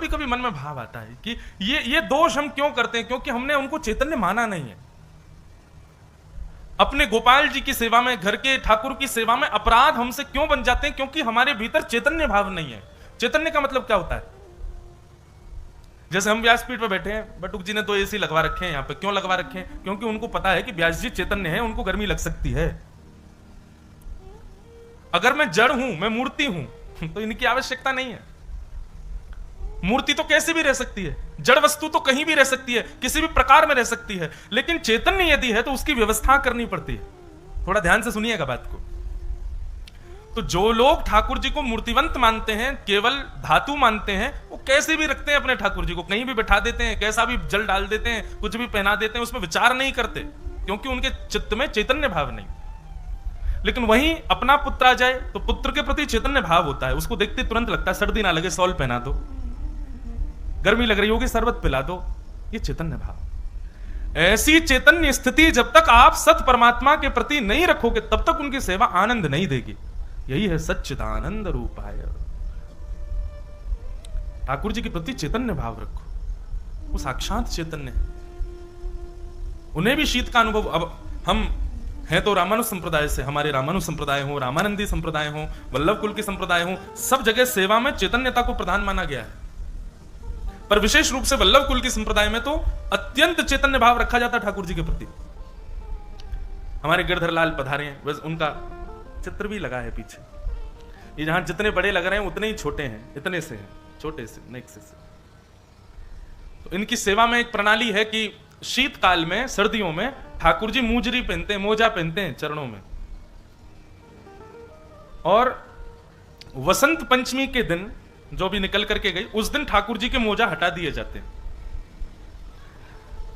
कभी कभी मन में भाव आता है कि ये दोष हम क्यों करते हैं, क्योंकि हमने उनको चैतन्य माना नहीं है। अपने गोपाल जी की सेवा में, घर के ठाकुर की सेवा में अपराध हमसे क्यों बन जाते हैं? क्योंकि हमारे भीतर चैतन्य भाव नहीं है। चैतन्य का मतलब क्या होता है? जैसे हम व्यासपीठ पर बैठे हैं, बटुक जी ने तो एसी लगवा रखे हैं यहाँ पे। क्यों लगवा रखे हैं? क्योंकि उनको पता है कि व्यास जी चैतन्य है, उनको गर्मी लग सकती है। अगर मैं जड़ हूं, मैं मूर्ति हूं, तो इनकी आवश्यकता नहीं है। मूर्ति तो कैसे भी रह सकती है, जड़ वस्तु तो कहीं भी रह सकती है, किसी भी प्रकार में रह सकती है, लेकिन चैतन्य यदि है तो उसकी व्यवस्था करनी पड़ती है। थोड़ा ध्यान से सुनिएगा बात को। तो जो लोग ठाकुर जी को मूर्तिवंत मानते हैं, केवल धातु मानते हैं, वो कैसे भी रखते हैं अपने ठाकुर जी को, कहीं भी बैठा देते हैं, कैसा भी जल डाल देते हैं, कुछ भी पहना देते हैं, उसमें विचार नहीं करते, क्योंकि उनके चित्त में चैतन्य भाव नहीं। लेकिन वहीं अपना पुत्र आ जाए तो पुत्र के प्रति चैतन्य भाव होता है, उसको देखते तुरंत लगता है सर्दी ना लगे शॉल पहना दो, गर्मी लग रही होगी शरबत पिला दो, ये चैतन्य भाव। ऐसी चैतन्य स्थिति जब तक आप सत परमात्मा के प्रति नहीं रखोगे, तब तक उनकी सेवा आनंद नहीं देगी। यही है सच्चिदानंद रूपाय। ठाकुर जी के प्रति चैतन्य भाव रखो, वो साक्षात चैतन्य है। उन्हें भी शीत का अनुभव। अब हम हैं तो रामानुज संप्रदाय से, हमारे रामानुज संप्रदाय हो, रामानंदी संप्रदाय हो, वल्लभ कुल के संप्रदाय हो, सब जगह सेवा में चैतन्यता को प्रधान माना गया है। पर विशेष रूप से वल्लभ कुल के संप्रदाय में तो अत्यंत चैतन्य भाव रखा जाता है ठाकुर जी के प्रति। हमारे गिरधर लाल पधारे हैं, बस उनका चित्र भी लगा है पीछे। ये जहां जितने बड़े लग रहे हैं उतने ही छोटे हैं, इतने से हैं, छोटे से नेक्स्ट से। तो इनकी सेवा में एक प्रणाली है कि शीतकाल में, सर्दियों में ठाकुर जी मूजरी पहनते हैं, मोजा पहनते हैं चरणों में, और वसंत पंचमी के दिन जो भी निकल करके गई, उस दिन ठाकुर जी के मोजा हटा दिए जाते हैं।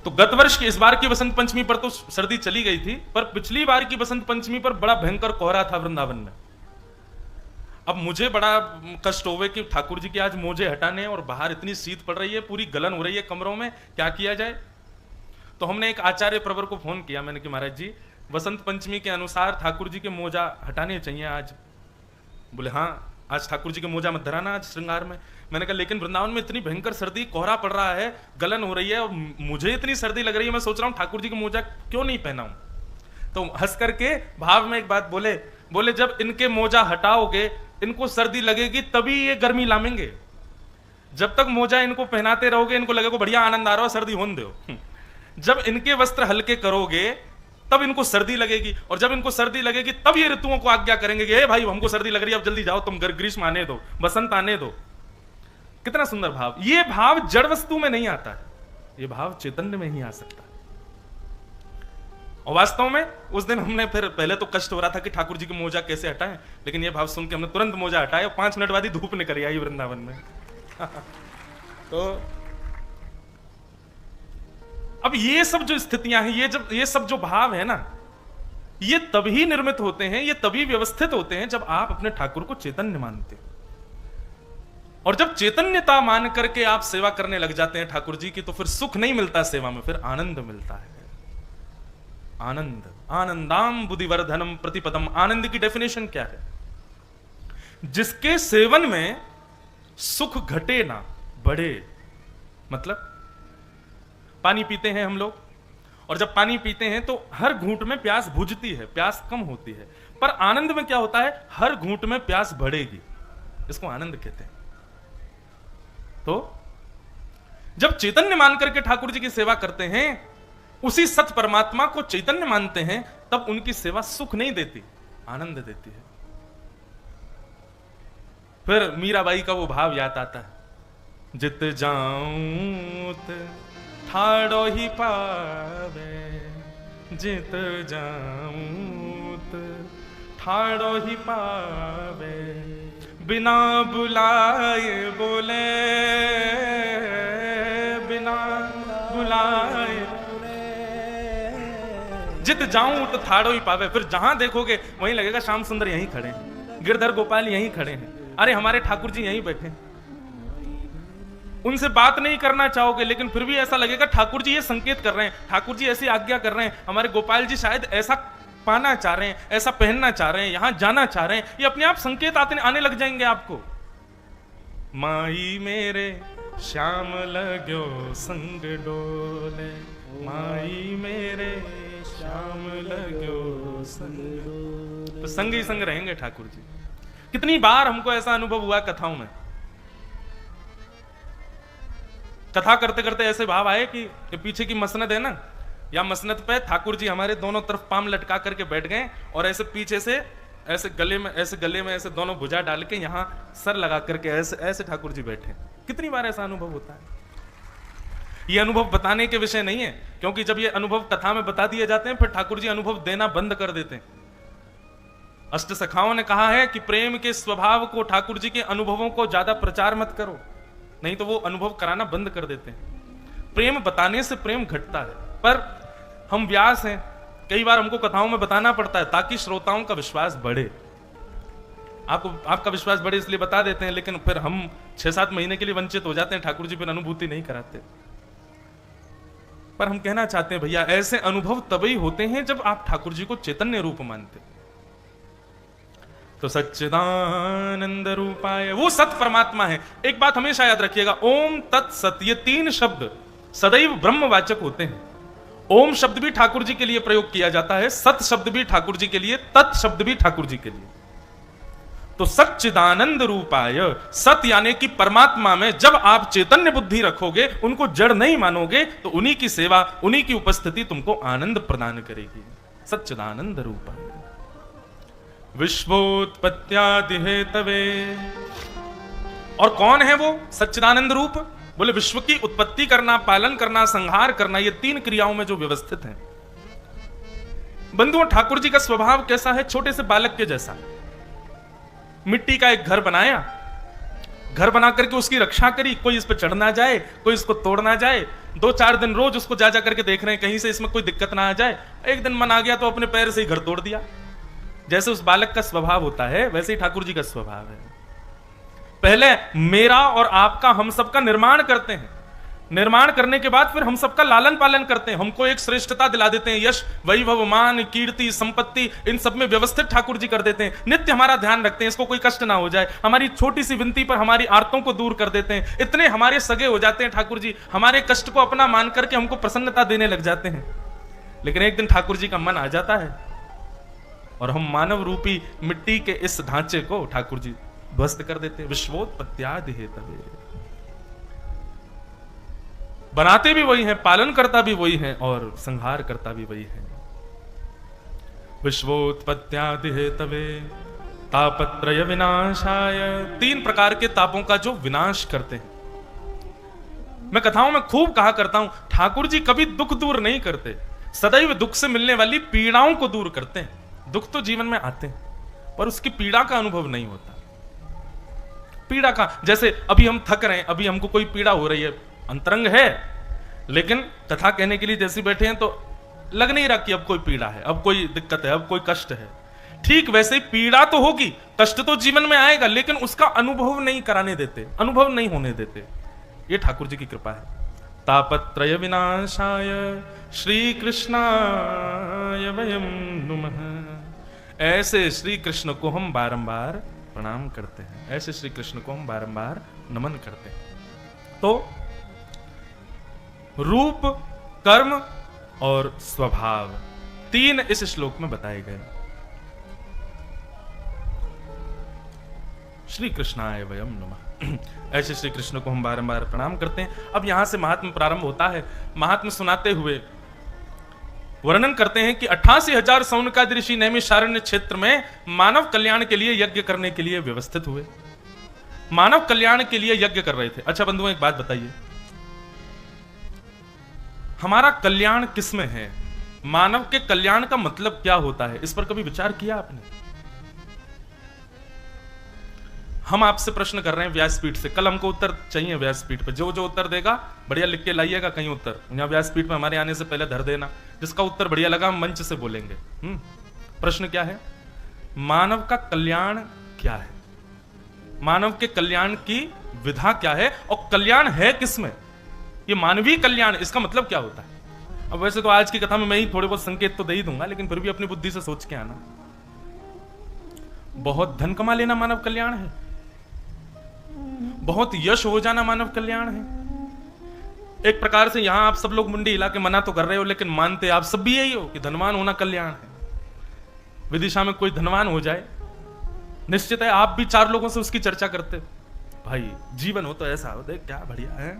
तो गत वर्ष की, इस बार की वसंत पंचमी पर तो सर्दी चली गई थी, पर पिछली बार की वसंत पंचमी पर बड़ा भयंकर कोहरा था वृंदावन में। अब मुझे बड़ा कष्ट होवे कि ठाकुर जी के आज मोजे हटाने, और बाहर इतनी शीत पड़ रही है, पूरी गलन हो रही है कमरों में, क्या किया जाए? तो हमने एक आचार्य प्रवर को फोन किया, मैंने कि महाराज जी वसंत पंचमी के अनुसार ठाकुर जी के मोजा हटाने चाहिए आज। बोले हाँ, आज ठाकुर जी के मोजा मत धराना आज श्रृंगार में। मैंने कहा लेकिन वृंदावन में इतनी भयंकर सर्दी, कोहरा पड़ रहा है, गलन हो रही है, और मुझे इतनी सर्दी लग रही है, मैं सोच रहा हूं ठाकुर जी का मोजा क्यों नहीं पहनाऊं। तो हंस करके भाव में एक बात बोले जब इनके मोजा हटाओगे, इनको सर्दी लगेगी, तभी ये गर्मी लामेंगे। जब तक मोजा इनको पहनाते रहोगे, इनको लगेगा बढ़िया आनंद आ रहा हो, सर्दी होने दो। जब इनके वस्त्र हल्के करोगे तब इनको सर्दी लगेगी, और जब इनको सर्दी लगेगी तब ये ऋतुओं को आज्ञा करेंगे कि भाई हमको सर्दी लग रही है, अब जल्दी जाओ, तुम ग्रीष्म आने दो, बसंत आने दो। कितना सुंदर भाव। ये भाव जड़ वस्तु में नहीं आता है, ये भाव चैतन्य में ही आ सकता है। और वास्तव में उस दिन हमने फिर, पहले तो कष्ट हो रहा था कि ठाकुर जी के मोजा कैसे हटाएं, लेकिन ये भाव सुन के हमने तुरंत मोजा हटाया, 5 मिनट बाद ही धूप निकल आई वृंदावन में। तो अब ये सब जो स्थितियां हैं, ये सब जो भाव है ना, ये तभी निर्मित होते हैं, ये तभी व्यवस्थित होते हैं जब आप अपने ठाकुर को चैतन्य मानते हो। और जब चैतन्यता मान करके आप सेवा करने लग जाते हैं ठाकुर जी की, तो फिर सुख नहीं मिलता सेवा में, फिर आनंद मिलता है। आनंद, आनंदाम बुद्धिवर्धनम प्रतिपदम। आनंद की डेफिनेशन क्या है? जिसके सेवन में सुख घटे ना बढ़े। मतलब पानी पीते हैं हम लोग, और जब पानी पीते हैं तो हर घूंट में प्यास बुझती है, प्यास कम होती है, पर आनंद में क्या होता है? हर घूंट में प्यास बढ़ेगी, इसको आनंद कहते हैं। तो जब चैतन्य मान करके ठाकुर जी की सेवा करते हैं, उसी सत परमात्मा को चैतन्य मानते हैं, तब उनकी सेवा सुख नहीं देती, आनंद देती है। फिर मीराबाई का वो भाव याद आता है, जित जाऊं ठाड़ो ही पावे, जित जाऊं ठाड़ो ही पावे, बिना बुलाए बोले, बिना बुलाए जित जाऊं तो ठाड़ो ही पावे। फिर जहां देखोगे वहीं लगेगा श्याम सुंदर यहीं खड़े हैं, गिरधर गोपाल यहीं खड़े हैं, अरे हमारे ठाकुर जी यहीं बैठे हैं। उनसे बात नहीं करना चाहोगे, लेकिन फिर भी ऐसा लगेगा ठाकुर जी ये संकेत कर रहे हैं, ठाकुर जी ऐसी आज्ञा कर रहे हैं, हमारे गोपाल जी शायद ऐसा पाना चाह रहे हैं, ऐसा पहनना चाह रहे हैं, यहां जाना चाह रहे हैं। ये अपने आप संकेत आने लग जाएंगे आपको। माई मेरे श्याम लगो संग डोले, माई मेरे श्याम लगो संग डोले। तो संग ही संग रहेंगे ठाकुर जी। कितनी बार हमको ऐसा अनुभव हुआ कथाओं में, कथा करते करते ऐसे भाव आए कि पीछे की मसनद है ना, या मसनद पे ठाकुर जी हमारे दोनों तरफ पाम लटका करके बैठ गए और ऐसे पीछे से ऐसे गले में ऐसे दोनों भुजा डाल के यहां सर लगा करके ऐसे ऐसे ठाकुर जी बैठे। कितनी बार ऐसा अनुभव होता है। ये अनुभव बताने के विषय नहीं है, क्योंकि जब ये अनुभव कथा में बता दिए जाते हैं फिर ठाकुर जी अनुभव देना बंद कर देते हैं। अष्ट सखाओं ने कहा है कि प्रेम के स्वभाव को, ठाकुर जी के अनुभवों को ज्यादा प्रचार मत करो, नहीं तो वो अनुभव कराना बंद कर देते हैं। प्रेम बताने से प्रेम घटता है, पर हम व्यास हैं, कई बार हमको कथाओं में बताना पड़ता है ताकि श्रोताओं का विश्वास बढ़े। आपका विश्वास बढ़े इसलिए बता देते हैं, लेकिन फिर हम 6-7 महीने के लिए वंचित हो जाते हैं, ठाकुर जी फिर अनुभूति नहीं कराते। पर हम कहना चाहते हैं भैया, ऐसे अनुभव तभी होते हैं जब आप ठाकुर जी को चैतन्य रूप मानते। तो सच्चिदानंद रूपाय, वो सत परमात्मा है। एक बात हमेशा याद रखिएगा, ओम तत्सत, ये 3 शब्द सदैव ब्रह्मवाचक होते हैं। ओम शब्द भी ठाकुर जी के लिए प्रयोग किया जाता है, सत शब्द भी ठाकुर जी के लिए, तत् शब्द भी ठाकुर जी के लिए। तो सच्चिदानंद रूपाय, सत यानी कि परमात्मा में जब आप चैतन्य बुद्धि रखोगे, उनको जड़ नहीं मानोगे, तो उन्हीं की सेवा, उन्हीं की उपस्थिति तुमको आनंद प्रदान करेगी। सच्चिदानंद रूपाय विश्वोत्पत्त्यादि हेतवे। और कौन है वो सच्चिदानंद रूप? बोले विश्व की उत्पत्ति करना, पालन करना, संहार करना, ये 3 क्रियाओं में जो व्यवस्थित है। बंधुओं, ठाकुर जी का स्वभाव कैसा है? छोटे से बालक के जैसा। मिट्टी का एक घर बनाया, घर बना करके उसकी रक्षा करी, कोई इस पर चढ़ ना जाए, कोई इसको तोड़ ना जाए। 2-4 दिन रोज उसको जा करके देख रहे हैं कहीं से इसमें कोई दिक्कत ना आ जाए। एक दिन मन आ गया तो अपने पैर से ही घर तोड़ दिया। जैसे उस बालक का स्वभाव होता है, वैसे ही ठाकुर जी का स्वभाव है। पहले मेरा और आपका, हम सबका निर्माण करते हैं। निर्माण करने के बाद फिर हम सबका लालन पालन करते हैं, हमको एक श्रेष्ठता दिला देते हैं। यश, वैभव, मान, कीर्ति, संपत्ति, इन सब में व्यवस्थित ठाकुर जी कर देते हैं। नित्य हमारा ध्यान रखते हैं, इसको कोई कष्ट ना हो जाए। हमारी छोटी सी विनती पर हमारी आर्तों को दूर कर देते हैं। इतने हमारे सगे हो जाते हैं ठाकुर जी, हमारे कष्ट को अपना मान करके हमको प्रसन्नता देने लग जाते हैं। लेकिन एक दिन ठाकुर जी का मन आ जाता है और हम मानव रूपी मिट्टी के इस ढांचे को ठाकुर जी ध्वस्त कर देते हैं। विश्वोत्पत्त्यादि हेतवे, बनाते भी वही हैं, पालन करता भी वही है और संहार करता भी वही है। विश्वोत्पत्त्यादि हेतवे तापत्रय विनाशाय, 3 प्रकार के तापों का जो विनाश करते हैं। मैं कथाओं में खूब कहा करता हूं, ठाकुर जी कभी दुख दूर नहीं करते, सदैव दुख से मिलने वाली पीड़ाओं को दूर करते हैं। दुख तो जीवन में आते हैं पर उसकी पीड़ा का अनुभव नहीं होता। पीड़ा का, जैसे अभी हम थक रहे हैं, अभी हमको कोई पीड़ा हो रही है, अंतरंग है, लेकिन कथा कहने के लिए जैसे बैठे हैं तो लग नहीं रहा कि अब कोई पीड़ा है, अब कोई दिक्कत है, अब कोई कष्ट है। ठीक वैसे ही पीड़ा तो होगी, कष्ट तो जीवन में आएगा, लेकिन उसका अनुभव नहीं कराने देते, अनुभव नहीं होने देते। ये ठाकुर जी की कृपा है। तापत्रय विनाशाय श्री कृष्णाय वयं नुमः। ऐसे श्री कृष्ण को हम बारंबार प्रणाम करते हैं, ऐसे श्री कृष्ण को हम बारंबार नमन करते हैं। तो रूप, कर्म और स्वभाव 3 इस श्लोक में बताए गए। श्री कृष्णाय वयं नमः, ऐसे श्री कृष्ण को हम बारंबार प्रणाम करते हैं। अब यहां से महात्म प्रारंभ होता है। महात्म सुनाते हुए वर्णन करते हैं कि 88,000 सौनकादि ऋषि नैमिषारण्य क्षेत्र में मानव कल्याण के लिए यज्ञ करने के लिए व्यवस्थित हुए, मानव कल्याण के लिए यज्ञ कर रहे थे। अच्छा बंधुओं, एक बात बताइए, हमारा कल्याण किसमें है? मानव के कल्याण का मतलब क्या होता है? इस पर कभी विचार किया आपने? हम आपसे प्रश्न कर रहे हैं व्यासपीठ से, कल हमको उत्तर चाहिए व्यासपीठ पे। जो जो उत्तर देगा बढ़िया लिख के लाइएगा कहीं उत्तर, यहाँ व्यासपीठ में हमारे आने से पहले धर देना। जिसका उत्तर बढ़िया लगा हम मंच से बोलेंगे। प्रश्न क्या है? मानव का कल्याण क्या है? मानव के कल्याण की विधा क्या है? और कल्याण है किसमें? ये मानवीय कल्याण, इसका मतलब क्या होता है? अब वैसे तो आज की कथा में मैं ही थोड़े बहुत संकेत तो दे ही दूंगा, लेकिन फिर भी अपनी बुद्धि से सोच के आना। बहुत धन कमा लेना मानव कल्याण है? बहुत यश हो जाना मानव कल्याण है? एक प्रकार से यहां आप सब लोग मुंडी हिला के मना तो कर रहे हो, लेकिन मानते आप सब भी यही हो कि धनवान होना कल्याण है। विदिशा में कोई धनवान हो जाए, निश्चित है आप भी 4 लोगों से उसकी चर्चा करते, भाई जीवन हो तो ऐसा हो, देख क्या बढ़िया है,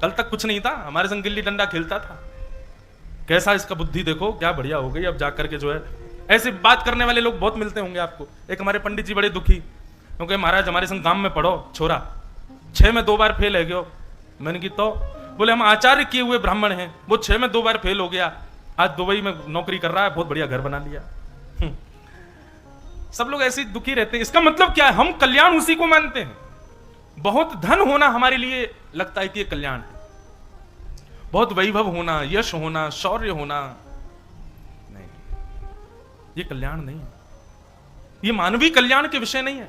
कल तक कुछ नहीं था, हमारे संग गिल्ली डंडा खेलता था, कैसा इसका बुद्धि देखो क्या बढ़िया हो गई, अब जाकर के जो है। ऐसे बात करने वाले लोग बहुत मिलते होंगे आपको। एक हमारे पंडित जी बड़े दुखी, क्योंकि महाराज हमारे संग काम में पढ़ो छोरा, 6 में 2 बार फेल है गयो। मैंने की तो बोले हम आचार्य किए हुए ब्राह्मण हैं, वो 6 में 2 बार फेल हो गया, आज दुबई में नौकरी कर रहा है, बहुत बढ़िया घर बना लिया। सब लोग ऐसे दुखी रहते हैं। इसका मतलब क्या है? हम कल्याण उसी को मानते हैं। बहुत धन होना हमारे लिए लगता है कि ये कल्याण है, बहुत वैभव होना, यश होना, शौर्य होना, नहीं, ये कल्याण नहीं है, ये मानवीय कल्याण के विषय नहीं है।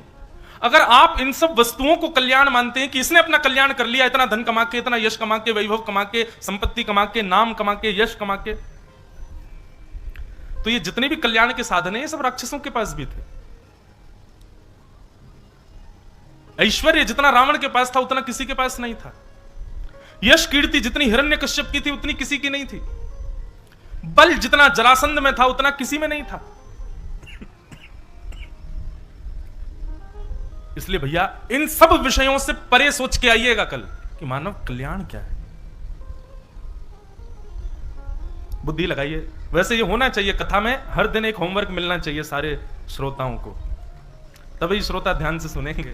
अगर आप इन सब वस्तुओं को कल्याण मानते हैं कि इसने अपना कल्याण कर लिया, इतना धन कमा के, इतना यश कमा के, वैभव कमा के, संपत्ति कमा के, नाम कमा के, यश कमा के, तो ये जितने भी कल्याण के साधन हैं, ये सब राक्षसों के पास भी थे। ऐश्वर्य जितना रावण के पास था उतना किसी के पास नहीं था। यश कीर्ति जितनी हिरण्यकश्यप की थी उतनी किसी की नहीं थी। बल जितना जरासंध में था उतना किसी में नहीं था। इसलिए भैया इन सब विषयों से परे सोच के आइएगा कल कि मानव कल्याण क्या है। बुद्धि लगाइए। वैसे ये होना चाहिए, कथा में हर दिन एक होमवर्क मिलना चाहिए सारे श्रोताओं को, तभी श्रोता ध्यान से सुनेंगे।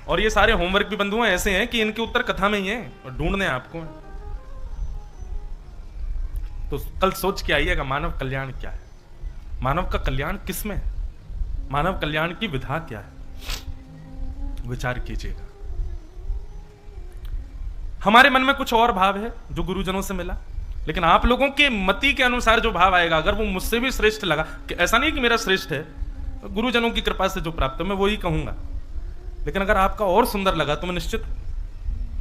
और ये सारे होमवर्क भी बंधुओं ऐसे हैं कि इनके उत्तर कथा में ही हैं और ढूंढने आपको हैं। तो कल सोच के आइएगा मानव कल्याण क्या है, मानव का कल्याण किसमें है, मानव कल्याण की विधा क्या है, विचार कीजिएगा। हमारे मन में कुछ और भाव है जो गुरुजनों से मिला, लेकिन आप लोगों के मति के अनुसार जो भाव आएगा, अगर वो मुझसे भी श्रेष्ठ लगा, कि ऐसा नहीं कि मेरा श्रेष्ठ है, गुरुजनों की कृपा से जो प्राप्त है मैं वही कहूंगा, लेकिन अगर आपका और सुंदर लगा तो मैं निश्चित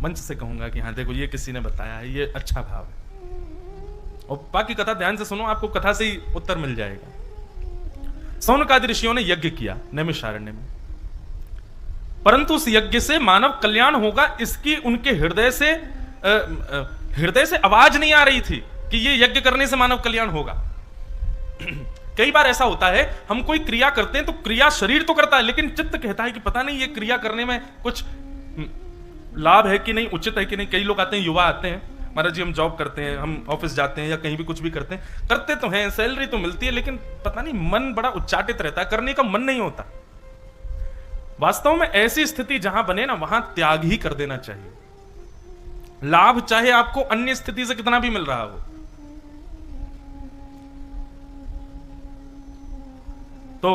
मंच से कहूंगा कि हाँ देखो ये किसी ने बताया है, ये अच्छा भाव है। और बाकी कथा ध्यान से सुनो, आपको कथा से ही उत्तर मिल जाएगा। सौनकादि ऋषियों ने यज्ञ किया नैमिषारण्य में, परंतु उस यज्ञ से मानव कल्याण होगा इसकी उनके हृदय से आवाज नहीं आ रही थी कि ये यज्ञ करने से मानव कल्याण होगा। कई बार ऐसा होता है, हम कोई क्रिया करते हैं तो क्रिया शरीर तो करता है, लेकिन चित्त कहता है कि पता नहीं ये क्रिया करने में कुछ लाभ है कि नहीं, उचित है कि नहीं। कई लोग आते हैं, युवा आते हैं, महाराज जी हम जॉब करते हैं, हम ऑफिस जाते हैं या कहीं भी कुछ भी करते हैं, करते तो हैं, सैलरी तो मिलती है, लेकिन पता नहीं मन बड़ा उच्चाटित रहता है, करने का मन नहीं होता। वास्तव में ऐसी स्थिति जहां बने ना, वहां त्याग ही कर देना चाहिए। लाभ चाहे आपको अन्य स्थिति से कितना भी मिल रहा हो। तो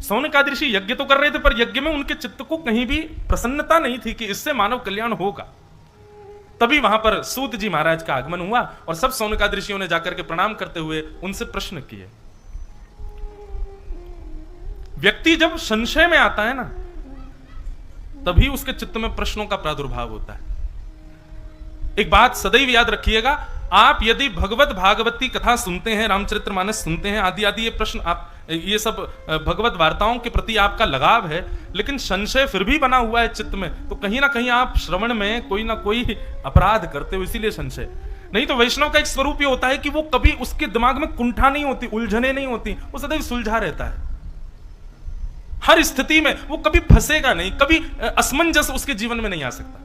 सौनकादि ऋषि यज्ञ तो कर रहे थे, पर यज्ञ में उनके चित्त को कहीं भी प्रसन्नता नहीं थी कि इससे मानव कल्याण होगा। तभी वहां पर सूत जी महाराज का आगमन हुआ और सब सौनकादि ऋषियों ने जाकर के प्रणाम करते हुए उनसे प्रश्न किए। व्यक्ति जब संशय में आता है ना, तभी उसके चित्त में प्रश्नों का प्रादुर्भाव होता है। एक बात सदैव याद रखिएगा, आप यदि भगवत भागवती कथा सुनते हैं, रामचरितमानस सुनते हैं, आदि आदि ये प्रश्न आप ये सब भगवत वार्ताओं के प्रति आपका लगाव है, लेकिन संशय फिर भी बना हुआ है चित्त में, तो कहीं ना कहीं आप श्रवण में कोई ना कोई अपराध करते हो, इसीलिए संशय। नहीं तो वैष्णव का एक स्वरूप ये होता है कि वो कभी उसके दिमाग में कुंठा नहीं होती, उलझने नहीं होती, वो सदैव सुलझा रहता है। हर स्थिति में वो कभी फंसेगा नहीं, कभी असमंजस उसके जीवन में नहीं आ सकता।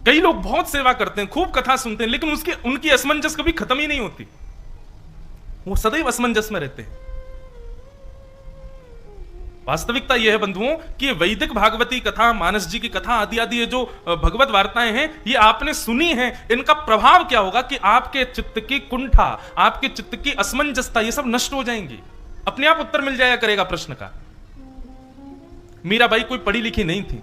कई लोग बहुत सेवा करते हैं, खूब कथा सुनते हैं, लेकिन उनकी असमंजस कभी खत्म ही नहीं होती, वो सदैव असमंजस में रहते हैं। वास्तविकता यह है बंधुओं कि ये वैदिक भागवती कथा, मानस जी की कथा आदि आदि ये जो भगवत वार्ताएं हैं, ये आपने सुनी हैं, इनका प्रभाव क्या होगा कि आपके चित्त की कुंठा, आपके चित्त की असमंजसता, ये सब नष्ट हो जाएंगी। अपने आप उत्तर मिल जाया करेगा प्रश्न का। मीराबाई कोई पढ़ी लिखी नहीं थी,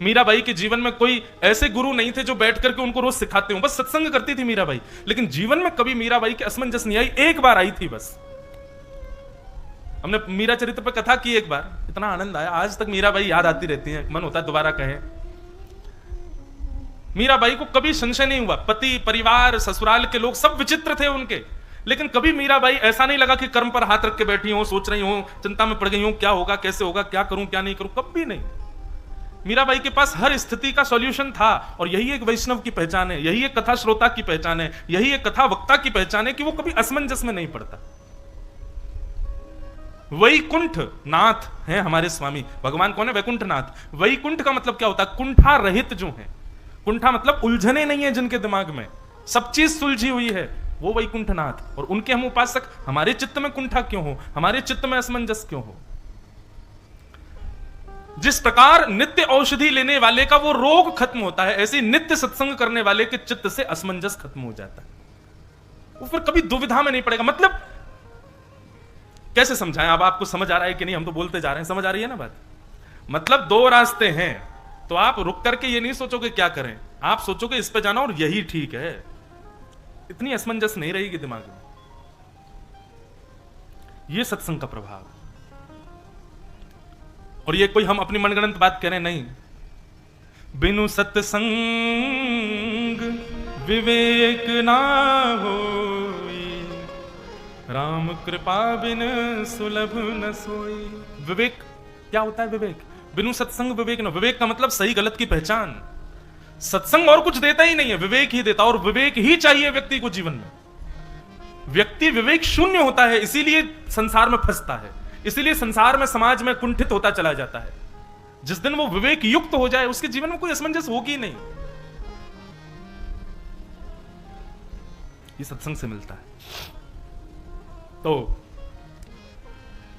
मीराबाई के जीवन में कोई ऐसे गुरु नहीं थे जो बैठ करके उनको रोज सिखाते हो, बस सत्संग करती थी मीराबाई, लेकिन जीवन में कभी मीराबाई की असमंजस नहीं आई। एक बार आई थी बस, हमने मीरा चरित्र पर कथा की एक बार, इतना आनंद आया, आज तक मीराबाई याद आती रहती है, मन होता है दोबारा कहें। मीराबाई को कभी संशय नहीं हुआ, पति परिवार ससुराल के लोग सब विचित्र थे उनके, लेकिन कभी मीराबाई ऐसा नहीं लगा कि कर्म पर हाथ रख के बैठी हो, सोच रही हो, चिंता में पड़ गई हो, क्या होगा, कैसे होगा, क्या करूं क्या नहीं करूं, कभी नहीं। मीराबाई के पास हर स्थिति का सॉल्यूशन था। और यही एक वैष्णव की पहचान है, यही एक कथा श्रोता की पहचान है, यही एक कथा वक्ता की पहचान है कि वो कभी असमंजस में नहीं पड़ता। वैकुंठ नाथ है हमारे स्वामी। भगवान कौन है? वैकुंठ नाथ। वैकुंठ का मतलब क्या होता है? कुंठा रहित जो है। कुंठा मतलब उलझने नहीं है जिनके दिमाग में, सब चीज सुलझी हुई है, वो वैकुंठ नाथ। और उनके हम उपासक। हमारे चित्त में कुंठा क्यों हो? हमारे चित्त में असमंजस क्यों हो? जिस प्रकार नित्य औषधि लेने वाले का वो रोग खत्म होता है, ऐसे नित्य सत्संग करने वाले के चित्त से असमंजस खत्म हो जाता है। वो फिर कभी दुविधा में नहीं पड़ेगा। मतलब कैसे समझाएं? अब आपको समझ आ रहा है कि नहीं? हम तो बोलते जा रहे हैं, समझ आ रही है ना बात? मतलब दो रास्ते हैं, तो आप रुक करके ये नहीं सोचोगे क्या करें, आप सोचोगे इस पे जाना और यही ठीक है। इतनी असमंजस नहीं रहेगी दिमाग में। ये सत्संग का प्रभाव। और ये कोई हम अपनी मनगढ़ंत बात कह रहे हैं, नहीं। बिनु सत्संग विवेक ना होई, राम कृपा बिन सुलभ न सोई। विवेक क्या होता है? विवेक बिनु सत्संग विवेक न। विवेक का मतलब सही गलत की पहचान। सत्संग और कुछ देता ही नहीं है, विवेक ही देता। और विवेक ही चाहिए व्यक्ति को जीवन में। व्यक्ति विवेक शून्य होता है, इसीलिए संसार में फंसता है, इसीलिए संसार में समाज में कुंठित होता चला जाता है। जिस दिन वो विवेक युक्त हो जाए, उसके जीवन में कोई असमंजस होगी नहीं। ये सत्संग से मिलता है। तो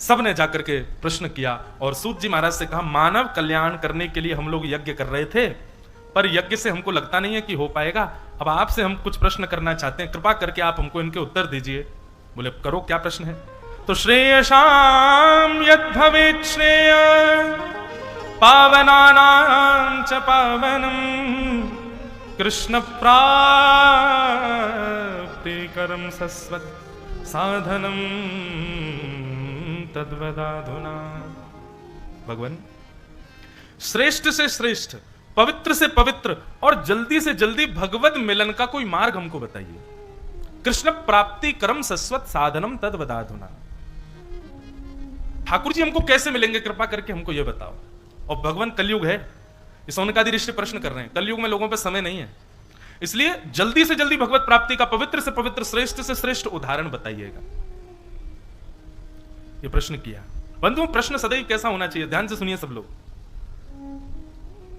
सबने जाकर के प्रश्न किया और सूत जी महाराज से कहा, मानव कल्याण करने के लिए हम लोग यज्ञ कर रहे थे, पर यज्ञ से हमको लगता नहीं है कि हो पाएगा। अब आपसे हम कुछ प्रश्न करना चाहते हैं, कृपा करके आप हमको इनके उत्तर दीजिए। बोले करो, क्या प्रश्न है? तो श्रेयसाम यद भवेत् श्रेय पावनानां च पावनम कृष्ण प्राप्ति करम सस्वत साधनम तद्वदाधुना। भगवान, श्रेष्ठ से श्रेष्ठ, पवित्र से पवित्र और जल्दी से जल्दी भगवत मिलन का कोई मार्ग हमको बताइए। कृष्ण प्राप्ति करम सस्वत साधनम तद्वदाधुना। ठाकुर जी हमको कैसे मिलेंगे? कृपा करके हमको यह बताओ। और भगवान, कलयुग है, इस सौनकादि ऋषि प्रश्न कर रहे हैं। कलयुग में लोगों पे समय नहीं है, इसलिए जल्दी से जल्दी भगवत प्राप्ति का पवित्र से पवित्र, श्रेष्ठ से श्रेष्ठ उदाहरण बताइएगा। ये प्रश्न किया। बंधुओं, प्रश्न सदैव कैसा होना चाहिए? ध्यान से सुनिए सब लोग।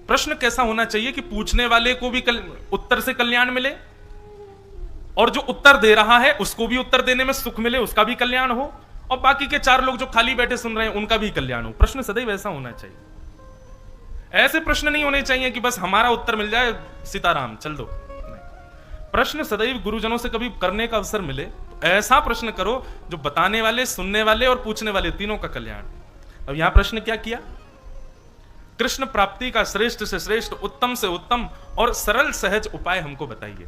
प्रश्न कैसा होना चाहिए कि पूछने वाले को भी उत्तर से कल्याण मिले, और जो उत्तर दे रहा है उसको भी उत्तर देने में सुख मिले, उसका भी कल्याण हो, और बाकी के चार लोग जो खाली बैठे सुन रहे हैं उनका भी कल्याण हो। प्रश्न सदैव ऐसा होना चाहिए। ऐसे प्रश्न नहीं होने चाहिए कि बस हमारा उत्तर मिल जाए, सीताराम चल दो। प्रश्न सदैव गुरुजनों से कभी करने का अवसर मिले तो ऐसा प्रश्न करो जो बताने वाले, सुनने वाले और पूछने वाले तीनों का कल्याण। अब यहां प्रश्न क्या किया? कृष्ण प्राप्ति का श्रेष्ठ से श्रेष्ठ, उत्तम से उत्तम और सरल सहज उपाय हमको बताइए।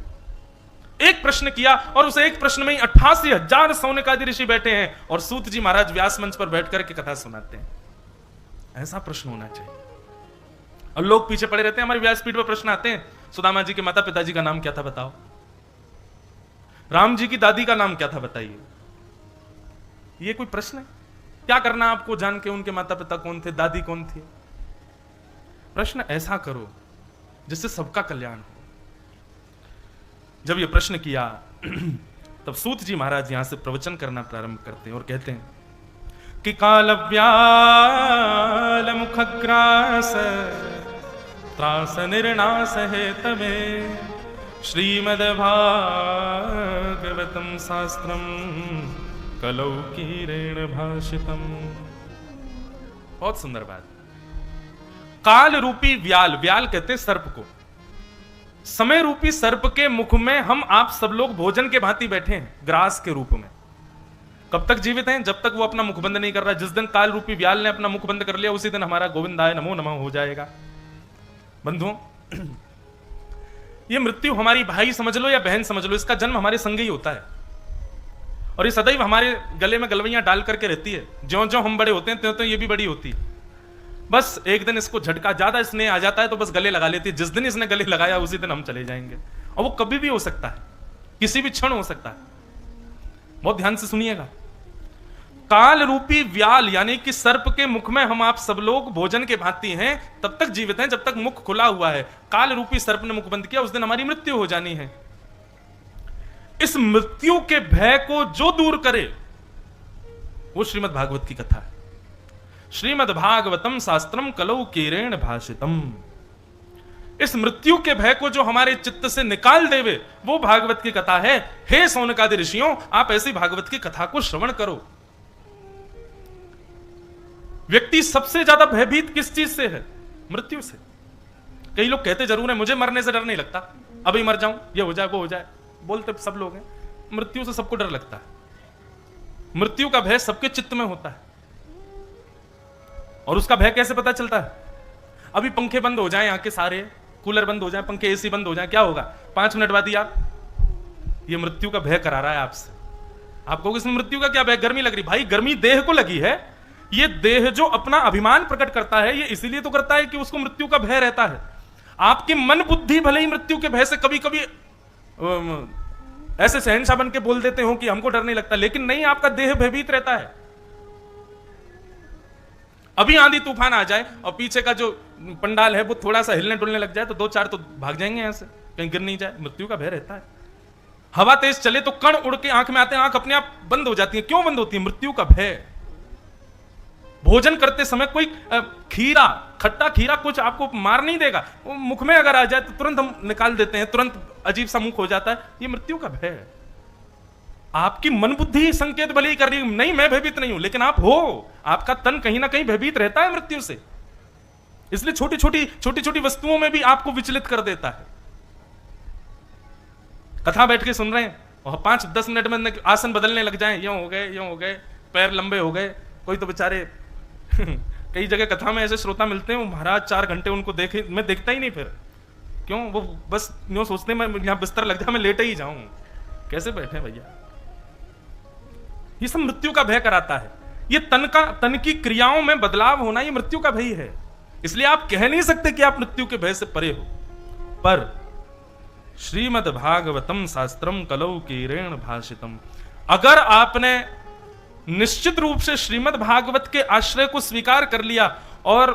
एक प्रश्न किया और उस एक प्रश्न में ही 88,000 सौनकादि ऋषि बैठे हैं और सूत जी महाराज व्यास मंच पर बैठ करके कथा सुनाते हैं। ऐसा प्रश्न होना चाहिए। और लोग पीछे पड़े रहते हैं, हमारे व्यासपीठ पर प्रश्न आते हैं, सुदामा जी के माता पिताजी का नाम क्या था बताओ, राम जी की दादी का नाम क्या था बताइए। ये कोई प्रश्न है? क्या करना आपको जान के उनके माता पिता कौन थे, दादी कौन थी? प्रश्न ऐसा करो जिससे सबका कल्याण हो। जब ये प्रश्न किया तब सूत जी महाराज यहां से प्रवचन करना प्रारंभ करते हैं और कहते हैं कि कालव्याल मुखग्रास त्रास निर्णास है तमे श्रीमद्भागवतम शास्त्रम कलौ कीरेण भाषितम। बहुत सुंदर बात। काल रूपी व्याल, व्याल कहते हैं सर्प को, समय रूपी सर्प के मुख में हम आप सब लोग भोजन के भांति बैठे हैं, ग्रास के रूप में। कब तक जीवित हैं? जब तक वो अपना मुख बंद नहीं कर रहा। जिस दिन काल रूपी व्याल ने अपना मुख बंद कर लिया, उसी दिन हमारा गोविंदाय नमो नमः हो जाएगा। बंधुओं, ये मृत्यु हमारी भाई समझ लो या बहन समझ लो, इसका जन्म हमारे संग ही होता है और ये सदैव हमारे गले में गलवैयां डाल करके रहती है। ज्यों ज्यों हम बड़े होते हैं त्यों त्यों ये भी बड़ी होती है। बस एक दिन इसको झटका ज्यादा स्नेह आ जाता है तो बस गले लगा लेती है। जिस दिन इसने गले लगाया उसी दिन हम चले जाएंगे, और वो कभी भी हो सकता है, किसी भी क्षण हो सकता है। बहुत ध्यान से सुनिएगा। काल रूपी व्याल यानी कि सर्प के मुख में हम आप सब लोग भोजन के भांति हैं, तब तक जीवित हैं जब तक मुख खुला हुआ है। काल रूपी सर्प ने मुख बंद किया, उस दिन हमारी मृत्यु हो जानी है। इस मृत्यु के भय को जो दूर करे वो श्रीमद् भागवत की कथा है। श्रीमद् भागवतम शास्त्रम कलौ कीरेण भाषितम। इस मृत्यु के भय को जो हमारे चित्त से निकाल देवे वो भागवत की कथा है। हे सौनकादि ऋषियों, आप ऐसी भागवत की कथा को श्रवण करो। व्यक्ति सबसे ज्यादा भयभीत किस चीज से है? मृत्यु से। कई लोग कहते जरूर है मुझे मरने से डर नहीं लगता, अभी मर जाऊं, ये हो जाए वो हो जाए, बोलते सब लोग हैं। मृत्यु से सबको डर लगता है। मृत्यु का भय सबके चित्त में होता है। और उसका भय कैसे पता चलता है? अभी पंखे बंद हो जाएं, आंखें सारे कूलर बंद हो जाए, पंखे एसी बंद हो जाए, क्या होगा? 5 मिनट बाद यार ये मृत्यु का भय करा रहा है आपसे। आप कहोगे इसमें मृत्यु का क्या भय? गर्मी लग रही। भाई गर्मी देह को लगी है। ये देह जो अपना अभिमान प्रकट करता है, ये इसीलिए तो करता है कि उसको मृत्यु का भय रहता है। आपकी मन बुद्धि भले ही मृत्यु के भय से कभी कभी ऐसे शहंशाह बन के बोल देते हो कि हमको डर नहीं लगता, लेकिन नहीं, आपका देह भयभीत रहता है। अभी आंधी तूफान आ जाए और पीछे का जो पंडाल है वो थोड़ा सा हिलने डुलने लग जाए तो 2-4 तो भाग जाएंगे यहां से, कहीं गिर नहीं जाए। मृत्यु का भय रहता है। हवा तेज चले तो कण उड़ के आंख में आते हैं, आंख अपने आप बंद हो जाती है। क्यों बंद होती है? मृत्यु का भय। भोजन करते समय कोई खीरा, खट्टा खीरा कुछ आपको मार नहीं देगा, वो मुख में अगर आ जाए तो तुरंत हम निकाल देते हैं, तुरंत अजीब सा मुख हो जाता है। ये मृत्यु का भय है। आपकी मन बुद्धि संकेत भले ही कर रही है, नहीं मैं भयभीत नहीं हूं, लेकिन आप हो। आपका तन कहीं ना कहीं भयभीत रहता है मृत्यु से। इसलिए छोटी छोटी वस्तुओं में भी आपको विचलित कर देता है। कथा बैठ के सुन रहे हैं और 5-10 मिनट में आसन बदलने लग जाएं, यूं हो गए, पैर लंबे हो गए। कोई तो बेचारे कई जगह कथा में ऐसे श्रोता मिलते हैं, वो महाराज 4 घंटे उनको देखे, मैं देखता ही नहीं। फिर क्यों? वो बस यूं सोचते मैं यहां बिस्तर लग जाए, मैं लेटे ही जाऊं। कैसे बैठे भैया? ये सब मृत्यु का भय कराता है। ये तन की क्रियाओं में बदलाव होना, ये मृत्यु का भय है। इसलिए आप कह नहीं सकते कि आप मृत्यु के भय से परे हो। पर श्रीमद् भागवतम शास्त्रम कलौ कीरेण भाषितम, अगर आपने निश्चित रूप से श्रीमद् भागवत के आश्रय को स्वीकार कर लिया और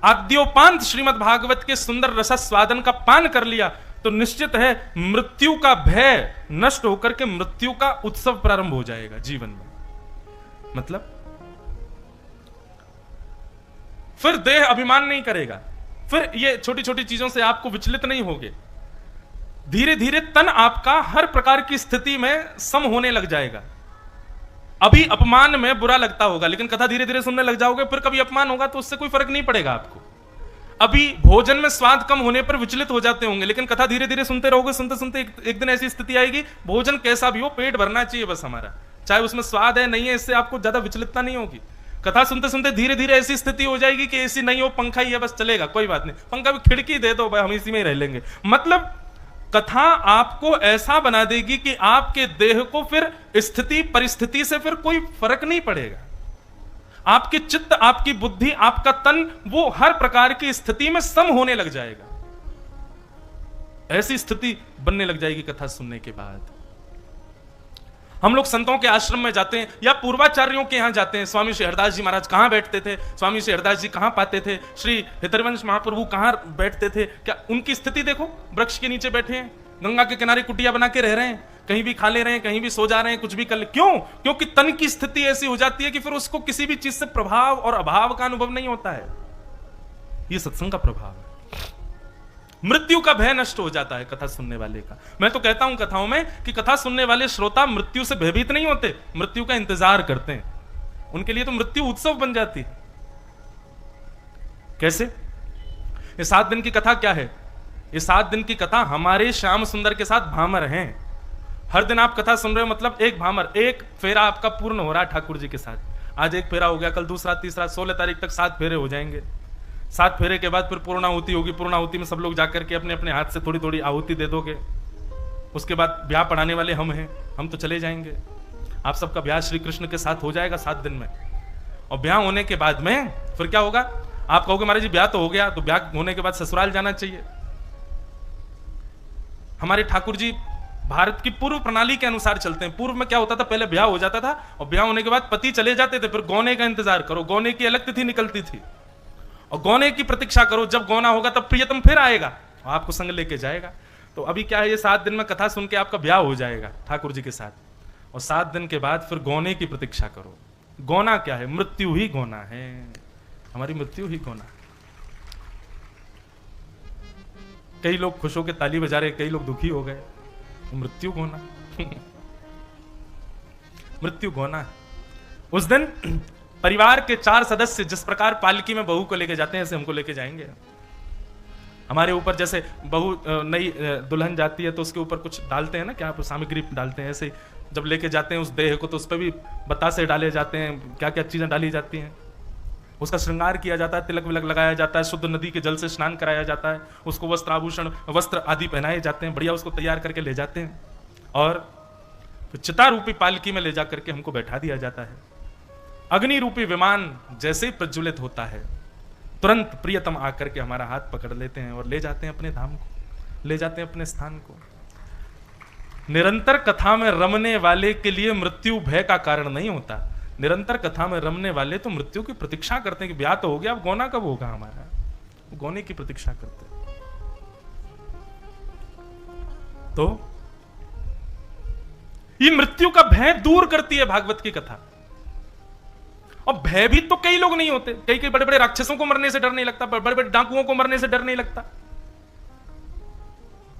आद्योपांत श्रीमद् भागवत के सुंदर रसास्वादन का पान कर लिया, तो निश्चित है मृत्यु का भय नष्ट होकर के मृत्यु का उत्सव प्रारंभ हो जाएगा जीवन में। मतलब फिर देह अभिमान नहीं करेगा, फिर ये छोटी छोटी चीजों से आपको विचलित नहीं होगे। धीरे धीरे तन आपका हर प्रकार की स्थिति में सम होने लग जाएगा। अभी अपमान में बुरा लगता होगा, लेकिन कथा धीरे धीरे सुनने लग जाओगे, फिर कभी अपमान होगा तो उससे कोई फर्क नहीं पड़ेगा आपको। अभी भोजन में स्वाद कम होने पर विचलित हो जाते होंगे, लेकिन कथा धीरे धीरे सुनते रहोगे, सुनते सुनते एक दिन ऐसी स्थिति आएगी, भोजन कैसा भी हो पेट भरना चाहिए बस हमारा, चाहे उसमें स्वाद है नहीं है, इससे आपको ज्यादा विचलितता नहीं होगी। कथा सुनते सुनते धीरे धीरे ऐसी स्थिति हो जाएगी कि एसी नहीं हो, पंखा ही है बस, चलेगा कोई बात नहीं, पंखा भी खिड़की दे दो भाई, हम इसी में ही रह लेंगे। मतलब कथा आपको ऐसा बना देगी कि आपके देह को फिर स्थिति परिस्थिति से फिर कोई फर्क नहीं पड़ेगा। आपकी चित्त, आपकी बुद्धि, आपका तन वो हर प्रकार की स्थिति में सम होने लग जाएगा। ऐसी स्थिति बनने लग जाएगी कथा सुनने के बाद। हम लोग संतों के आश्रम में जाते हैं या पूर्वाचार्यों के यहां जाते हैं। स्वामी श्री हरदास जी महाराज कहां बैठते थे, स्वामी श्री हरदास जी कहां पाते थे, श्री हितरवंश महाप्रभु कहां बैठते थे, क्या उनकी स्थिति देखो, वृक्ष के नीचे बैठे हैं, गंगा के किनारे कुटिया बना के रह रहे हैं, कहीं भी खा ले रहे हैं, कहीं भी सो जा रहे हैं, कुछ भी कर ले। क्यों? क्योंकि तन की स्थिति ऐसी हो जाती है कि फिर उसको किसी भी चीज से प्रभाव और अभाव का अनुभव नहीं होता है। यह सत्संग का प्रभाव है। मृत्यु का भय नष्ट हो जाता है कथा सुनने वाले का। मैं तो कहता हूं कथाओं में कि कथा सुनने वाले श्रोता मृत्यु से भयभीत नहीं होते, मृत्यु का इंतजार करते हैं। उनके लिए तो मृत्यु उत्सव बन जाती है। कैसे? ये 7 दिन की कथा क्या है? ये 7 दिन की कथा हमारे श्याम सुंदर के साथ भामर हैं। हर दिन आप कथा सुन रहे हो, मतलब एक भामर, एक फेरा आपका पूर्ण हो रहा है ठाकुर जी के साथ। आज एक फेरा हो गया, कल दूसरा, तीसरा, 16 तारीख तक 7 फेरे हो जाएंगे। 7 फेरे के बाद फिर पूर्णाहुति होगी। पूर्णाहुति में सब लोग जाकर के अपने अपने हाथ से थोड़ी थोड़ी आहुति दे दोगे। उसके बाद ब्याह पढ़ाने वाले हम हैं, हम तो चले जाएंगे। आप सबका ब्याह श्री कृष्ण के साथ हो जाएगा 7 दिन में। और ब्याह होने के बाद में फिर क्या होगा? आप कहोगे महाराज जी ब्याह तो हो गया, तो ब्याह होने के बाद ससुराल जाना चाहिए। हमारे ठाकुर जी भारत की पूर्व प्रणाली के अनुसार चलते हैं। पूर्व में क्या होता था, पहले ब्याह हो जाता था और ब्याह होने के बाद पति चले जाते थे, फिर गौने का इंतजार करो, गौने की अलग तिथि निकलती थी और गौने की प्रतीक्षा करो, जब गौना होगा तब प्रियतम फिर आएगा और आपको संग लेके जाएगा। तो अभी क्या है, ये 7 दिन में कथा सुन के आपका ब्याह हो जाएगा ठाकुर जी के साथ, और 7 दिन के बाद फिर गौने की प्रतीक्षा करो। गौना क्या है, मृत्यु ही गौना है, हमारी मृत्यु ही गौना। कई लोग खुश होकर ताली बजा रहे, कई लोग दुखी हो गए, मृत्यु गौना मृत्यु गौना है। उस दिन परिवार के 4 सदस्य जिस प्रकार पालकी में बहू को लेके जाते हैं, ऐसे हमको लेके जाएंगे। हमारे ऊपर जैसे बहू नई दुल्हन जाती है तो उसके ऊपर कुछ डालते हैं ना, क्या सामग्री डालते हैं, ऐसे जब लेके जाते हैं उस देह को तो उस पर भी बतासे डाले जाते हैं, क्या क्या चीजें डाली जाती हैं, उसका श्रृंगार किया जाता है, तिलक विलक लगाया जाता है, शुद्ध नदी के जल से स्नान कराया जाता है, उसको वस्त्र आभूषण वस्त्र आदि पहनाए जाते हैं, बढ़िया उसको तैयार करके ले जाते हैं और फिर चिता रूपी पालकी में ले जा करके हमको बैठा दिया जाता है। अग्नि रूपी विमान जैसे ही प्रज्वलित होता है, तुरंत प्रियतम आकर के हमारा हाथ पकड़ लेते हैं और ले जाते हैं अपने धाम को, ले जाते हैं अपने स्थान को। निरंतर कथा में रमने वाले के लिए मृत्यु भय का कारण नहीं होता। निरंतर कथा में रमने वाले तो मृत्यु की प्रतीक्षा करते हैं कि ब्याह तो हो गया, अब गौना कब होगा हमारा, गौने की प्रतीक्षा करते हैं। तो ये मृत्यु का भय दूर करती है भागवत की कथा। और भयभीत तो कई लोग नहीं होते, कई कई बड़े बड़े राक्षसों को मरने से डर नहीं लगता, बड़े बड़े डाकुओं को मरने से डर नहीं लगता,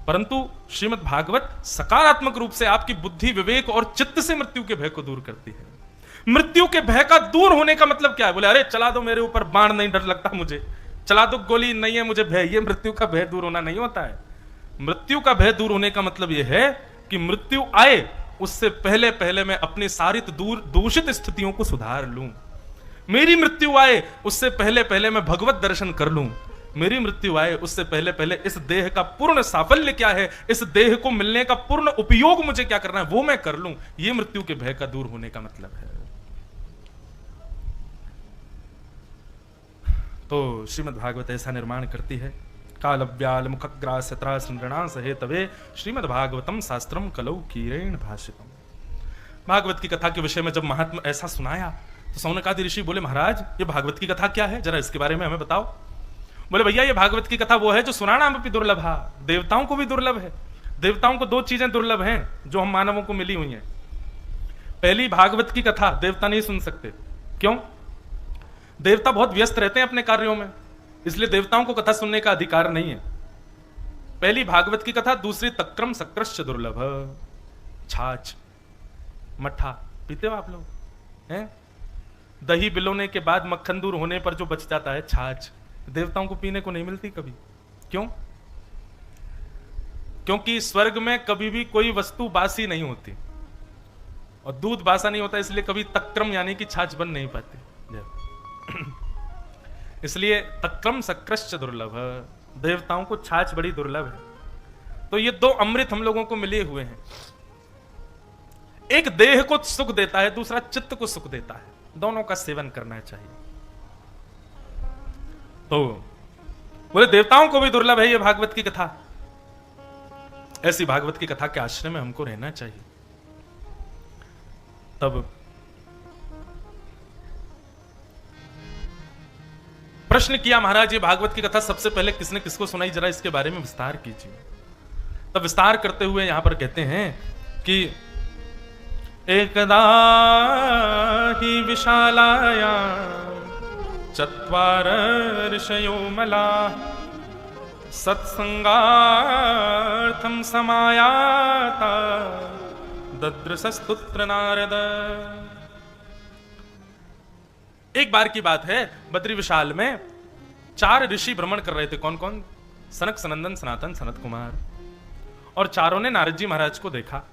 परंतु श्रीमद् भागवत सकारात्मक रूप से आपकी बुद्धि विवेक और चित्त से मृत्यु के भय को दूर करती है। मृत्यु के भय का दूर होने का मतलब क्या है, बोले अरे चला दो मेरे ऊपर बाण, नहीं डर लगता मुझे, चला दो गोली, नहीं है मुझे भय, ये मृत्यु का भय दूर होना नहीं होता है। मृत्यु का भय दूर होने का मतलब यह है कि मृत्यु आए उससे पहले पहले मैं अपनी सारी दूषित स्थितियों को सुधार लूं। मेरी मृत्यु आए उससे पहले पहले मैं भगवत दर्शन कर लूं। मेरी मृत्यु आए उससे पहले पहले इस देह का पूर्ण साफल्य क्या है, इस देह को मिलने का पूर्ण उपयोग मुझे क्या करना है वो मैं कर लूं। यह मृत्यु के भय का दूर होने का मतलब है। तो श्रीमद् भागवत ऐसा निर्माण करती है। काल व्याल मुखग्रास त्रास हेतवे श्रीमद् भागवतम शास्त्रम कलौ कीरेण भाषितम। भागवत की कथा के विषय में जब महात्मा ऐसा सुनाया तो सौनकादि ऋषि बोले महाराज ये भागवत की कथा क्या है, जरा इसके बारे में हमें बताओ। बोले भैया ये भागवत की कथा वो है जो सुनाना भी दुर्लभ है, देवताओं को भी दुर्लभ है। देवताओं को 2 चीजें दुर्लभ हैं जो हम मानवों को मिली हुई हैं। पहली, भागवत की कथा देवता नहीं सुन सकते। क्यों? देवता बहुत व्यस्त रहते हैं अपने कार्यों में, इसलिए देवताओं को कथा सुनने का अधिकार नहीं है। पहली भागवत की कथा। दूसरी, तक्रम सक्रश्च दुर्लभ। छाछ मट्ठा पीते हो आप लोग हैं? दही बिलोने के बाद मक्खन दूर होने पर जो बच जाता है छाछ, देवताओं को पीने को नहीं मिलती कभी। क्यों? क्योंकि स्वर्ग में कभी भी कोई वस्तु बासी नहीं होती और दूध बासा नहीं होता, इसलिए कभी तक्रम यानी कि छाछ बन नहीं पाती। इसलिए तक्रम सक्रश्च दुर्लभ, देवताओं को छाछ बड़ी दुर्लभ है। तो ये 2 अमृत हम लोगों को मिले हुए हैं। एक देह को सुख देता है, दूसरा चित्त को सुख देता है। दोनों का सेवन करना चाहिए। तो बोले देवताओं को भी दुर्लभ है ये भागवत की कथा। ऐसी भागवत की कथा के आश्रय में हमको रहना चाहिए। तब प्रश्न किया महाराज ये भागवत की कथा सबसे पहले किसने किसको सुनाई, जरा इसके बारे में विस्तार कीजिए। तब विस्तार करते हुए यहां पर कहते हैं कि एकदा ही विशालाया चत्वार ऋषयो मला सत्संगार्थम समायाता ददृशस्तुत्र नारद। एक बार की बात है, बद्री विशाल में 4 ऋषि भ्रमण कर रहे थे। कौन कौन? सनक, सनंदन, सनातन, सनत कुमार। और चारों ने नारद जी महाराज को देखा।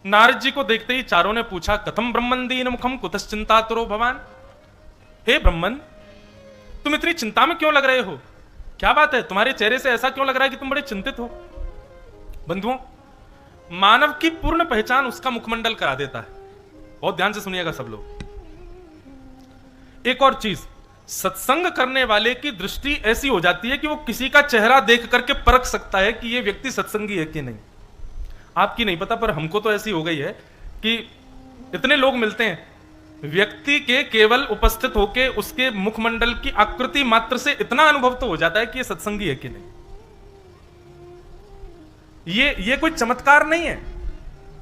नारद जी को देखते ही चारों ने पूछा कथम ब्रह्मन दीन मुखम कुतश्चिंतातुरो भवान। हे ब्रह्मन, तुम इतनी चिंता में क्यों लग रहे हो? क्या बात है, तुम्हारे चेहरे से ऐसा क्यों लग रहा है कि तुम बड़े चिंतित हो? बंधुओं, मानव की पूर्ण पहचान उसका मुखमंडल करा देता है। बहुत ध्यान से सुनिएगा सब लोग। एक और चीज, सत्संग करने वाले की दृष्टि ऐसी हो जाती है कि वो किसी का चेहरा देख करके परख सकता है कि ये व्यक्ति सत्संगी है कि नहीं। आपकी नहीं पता, पर हमको तो ऐसी हो गई है कि इतने लोग मिलते हैं, व्यक्ति के केवल उपस्थित होके उसके मुखमंडल की आकृति मात्र से इतना अनुभव तो हो जाता है कि ये सत्संगी है कि नहीं। ये कोई चमत्कार नहीं है,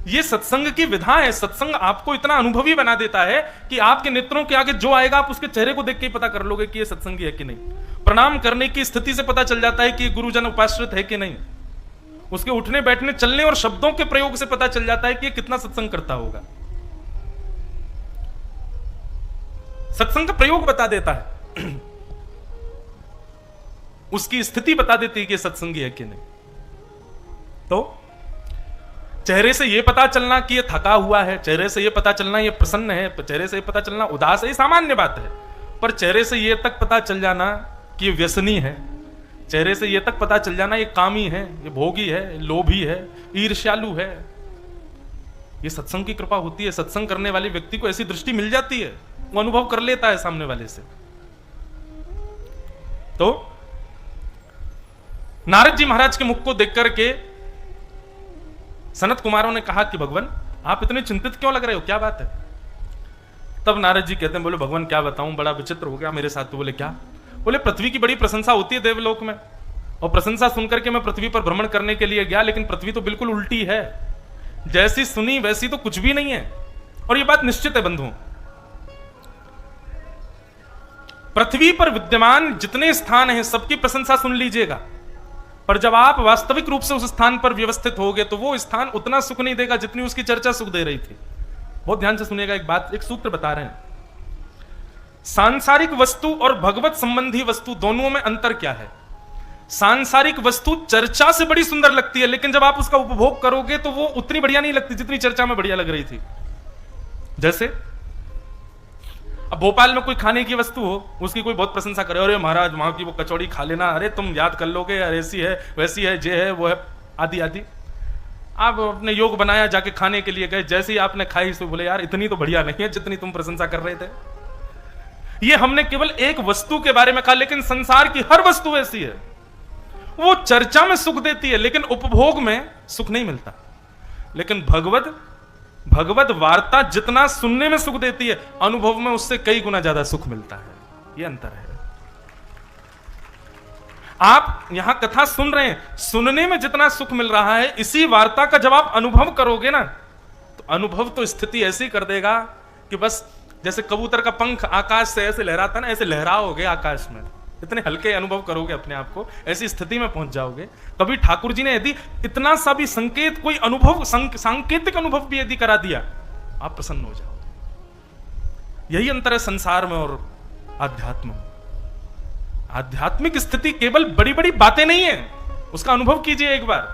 ये सत्संग की विधा है। सत्संग आपको इतना अनुभवी बना देता है कि आपके नेत्रों के आगे जो आएगा आप उसके चेहरे को देख के ही पता कर लोगे कि ये सत्संगी है कि नहीं। प्रणाम करने की स्थिति से पता चल जाता है कि गुरुजन उपाश्रित है कि नहीं। उसके उठने बैठने चलने और शब्दों के प्रयोग से पता चल जाता है कि ये कितना सत्संग करता होगा। सत्संग का प्रयोग बता देता है, उसकी स्थिति बता देती है कि सत्संगी है कि नहीं। तो चेहरे से यह पता चलना कि यह थका हुआ है, चेहरे से यह पता चलना यह प्रसन्न है, चेहरे से यह पता चलना उदास है, ये सामान्य बात है। पर चेहरे से यह तक पता चल जाना कि यह व्यसनी है, चेहरे से यह तक पता चल जाना ये कामी है, ये भोगी है, लोभी है, ईर्ष्यालु है, ये सत्संग की कृपा होती है। सत्संग करने वाले व्यक्ति को ऐसी दृष्टि मिल जाती है, वो अनुभव कर लेता है सामने वाले से। तो नारद जी महाराज के मुख को देख करके सनत कुमारों ने कहा कि भगवान आप इतने चिंतित क्यों लग रहे हो, क्या बात है। तब नारद जी कहते हैं, बोले भगवान क्या बताऊं, बड़ा विचित्र हो गया मेरे साथ। तो बोले क्या? बोले पृथ्वी की बड़ी प्रशंसा होती है देवलोक में, और प्रशंसा सुनकर के मैं पृथ्वी पर भ्रमण करने के लिए गया, लेकिन पृथ्वी तो बिल्कुल उल्टी है, जैसी सुनी वैसी तो कुछ भी नहीं है। और यह बात निश्चित है बंधुओं, पृथ्वी पर विद्यमान जितने स्थान हैं सबकी प्रशंसा सुन लीजिएगा, पर जब आप वास्तविक रूप से उस स्थान पर व्यवस्थित होगे तो वो स्थान उतना सुख नहीं देगा जितनी उसकी चर्चा सुख दे रही थी। बहुत ध्यान से सुनिएगा, एक बात, एक सूत्र बता रहे हैं। सांसारिक वस्तु और भगवत संबंधी वस्तु दोनों में अंतर क्या है? सांसारिक वस्तु चर्चा से बड़ी सुंदर लगती है, लेकिन जब आप उसका उपभोग करोगे तो वो उतनी बढ़िया नहीं लगती जितनी चर्चा में बढ़िया लग रही थी। जैसे अब भोपाल में कोई खाने की वस्तु हो, उसकी कोई बहुत प्रशंसा करे, अरे महाराज वहां की वो कचौड़ी खा लेना, अरे तुम याद कर लोगे, अरे ऐसी है वैसी है, जे है वो है, आदि आदि। आप अपने योग बनाया, जाके खाने के लिए गए, जैसे ही आपने खाई तो बोले यार इतनी तो बढ़िया नहीं है जितनी तुम प्रशंसा कर रहे थे। ये हमने केवल एक वस्तु के बारे में कहा, लेकिन संसार की हर वस्तु ऐसी है, वो चर्चा में सुख देती है लेकिन उपभोग में सुख नहीं मिलता। लेकिन भगवत वार्ता जितना सुनने में सुख देती है, अनुभव में उससे कई गुना ज्यादा सुख मिलता है। यह अंतर है। आप यहां कथा सुन रहे हैं, सुनने में जितना सुख मिल रहा है, इसी वार्ता का जब आप अनुभव करोगे ना, तो अनुभव तो स्थिति ऐसी कर देगा कि बस जैसे कबूतर का पंख आकाश से ऐसे लहराता ना, ऐसे लहराओगे आकाश में, इतने हल्के अनुभव करोगे अपने आप को, ऐसी स्थिति में पहुंच जाओगे। कभी ठाकुर जी ने यदि इतना सा भी संकेत, कोई अनुभव, सांकेतिक अनुभव भी यदि करा दिया, आप प्रसन्न हो जाओगे। यही अंतर है संसार में और आध्यात्म में। आध्यात्मिक स्थिति केवल बड़ी बड़ी बातें नहीं है, उसका अनुभव कीजिए एक बार,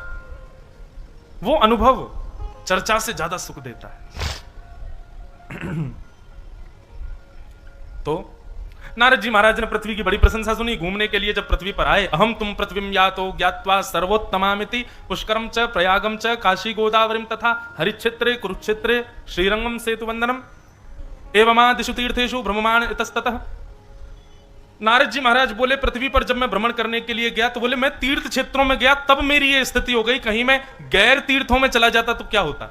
वो अनुभव चर्चा से ज्यादा सुख देता है। तो नारद जी महाराज ने पृथ्वी की बड़ी प्रशंसा सुनी। घूमने के लिए जब पृथ्वी पर आए, अहम तुम पृथ्वीम यातो ज्ञात्वा सर्वोत्तमामिति पुष्करम च प्रयागम च काशी गोदावरीम तथा हरिक्षेत्रे कुरुक्षेत्रे श्रीरंगम सेतुवंदनम एवमादिषु तीर्थेषु भ्रममाण इतस्ततः। नारद जी महाराज बोले पृथ्वी पर जब मैं भ्रमण करने के लिए गया तो बोले मैं तीर्थ क्षेत्रों में गया, तब मेरी ये स्थिति हो गई। कहीं मैं गैर तीर्थों में चला जाता तो क्या होता?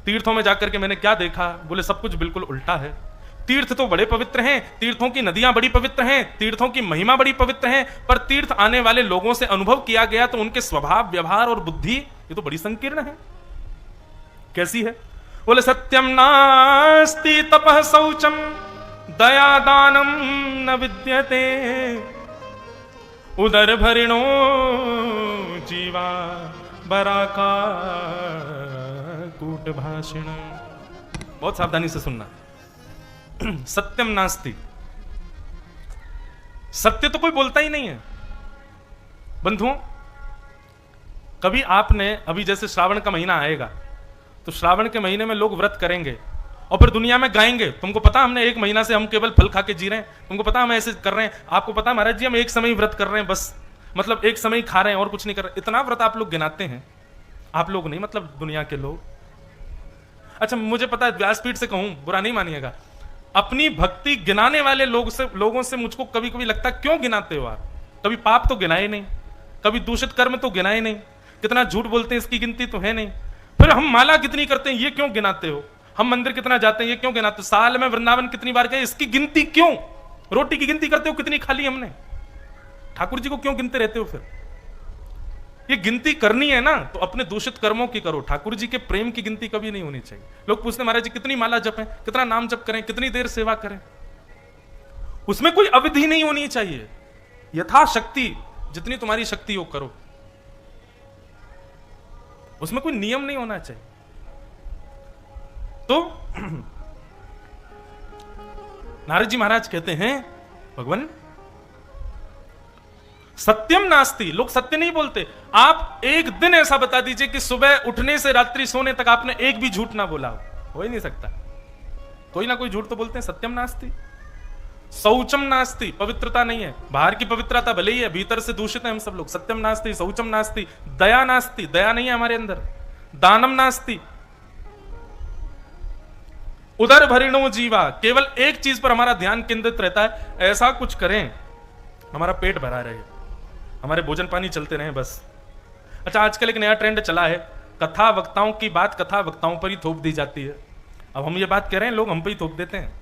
तीर्थों में जाकर के मैंने क्या देखा? बोले सब कुछ बिल्कुल उल्टा है। तीर्थ तो बड़े पवित्र हैं, तीर्थों की नदियां बड़ी पवित्र हैं, तीर्थों की महिमा बड़ी पवित्र है, पर तीर्थ आने वाले लोगों से अनुभव किया गया तो उनके स्वभाव, व्यवहार और बुद्धि ये तो बड़ी संकीर्ण है। कैसी है? बोले सत्यम नास्ति तपः शौचम दया दानम न विद्यते उदर भरिणो जीवा बराका कूट भाषिण। बहुत सावधानी से सुनना। सत्यम नास्ति, सत्य तो कोई बोलता ही नहीं है बंधुओं। कभी आपने, अभी जैसे श्रावण का महीना आएगा तो श्रावण के महीने में लोग व्रत करेंगे और फिर दुनिया में गाएंगे, तुमको पता हमने एक महीना से हम केवल फल खा के जी रहे हैं, तुमको पता हम ऐसे कर रहे हैं, आपको पता महाराज जी हम एक समय ही व्रत कर रहे हैं, बस मतलब एक समय ही खा रहे हैं और कुछ नहीं कर रहे। इतना व्रत आप लोग गिनाते हैं, आप लोग नहीं मतलब दुनिया के लोग। अच्छा मुझे पता है, व्यासपीठ से कहूं बुरा नहीं मानिएगा, अपनी भक्ति गिनाने वाले लोगों से मुझको कभी कभी लगता क्यों गिनाते हो आप? कभी पाप तो गिनाए नहीं, कभी दूषित कर्म तो गिनाए नहीं, कितना झूठ बोलते हैं इसकी गिनती तो है नहीं। फिर हम माला कितनी करते हैं ये क्यों गिनाते हो? हम मंदिर कितना जाते हैं ये क्यों गिनाते हो? साल में वृंदावन कितनी बार गए इसकी गिनती क्यों? रोटी की गिनती करते हो कितनी खा ली हमने? ठाकुर जी को क्यों गिनते रहते हो? फिर ये गिनती करनी है ना तो अपने दूषित कर्मों की करो, ठाकुर जी के प्रेम की गिनती कभी नहीं होनी चाहिए। लोग पूछते महाराज जी कितनी माला जपें, कितना नाम जप करें, कितनी देर सेवा करें, उसमें कोई अवधि नहीं होनी चाहिए। यथाशक्ति जितनी तुम्हारी शक्ति हो करो, उसमें कोई नियम नहीं होना चाहिए। तो नारद जी महाराज कहते हैं भगवान सत्यम नास्ति, लोग सत्य नहीं बोलते। आप एक दिन ऐसा बता दीजिए कि सुबह उठने से रात्रि सोने तक आपने एक भी झूठ ना बोला हो ही नहीं सकता। कोई ना कोई झूठ तो बोलते हैं। सत्यम नास्ति, शौचम नास्ति, पवित्रता नहीं है। बाहर की पवित्रता भले ही है, भीतर से दूषित है हम सब लोग। सत्यम नास्ति, शौचम नास्ति, दया नास्ति, दया नहीं है हमारे अंदर। दानम नास्ति, उदर भरिणो जीवा, केवल एक चीज पर हमारा ध्यान केंद्रित रहता है, ऐसा कुछ करें हमारा पेट भरा रहे, हमारे भोजन पानी चलते रहे बस। अच्छा, आजकल एक नया ट्रेंड चला है, कथा वक्ताओं की बात कथा वक्ताओं पर ही थोप दी जाती है। अब हम ये बात कह रहे हैं, लोग हम पे ही थोप देते हैं।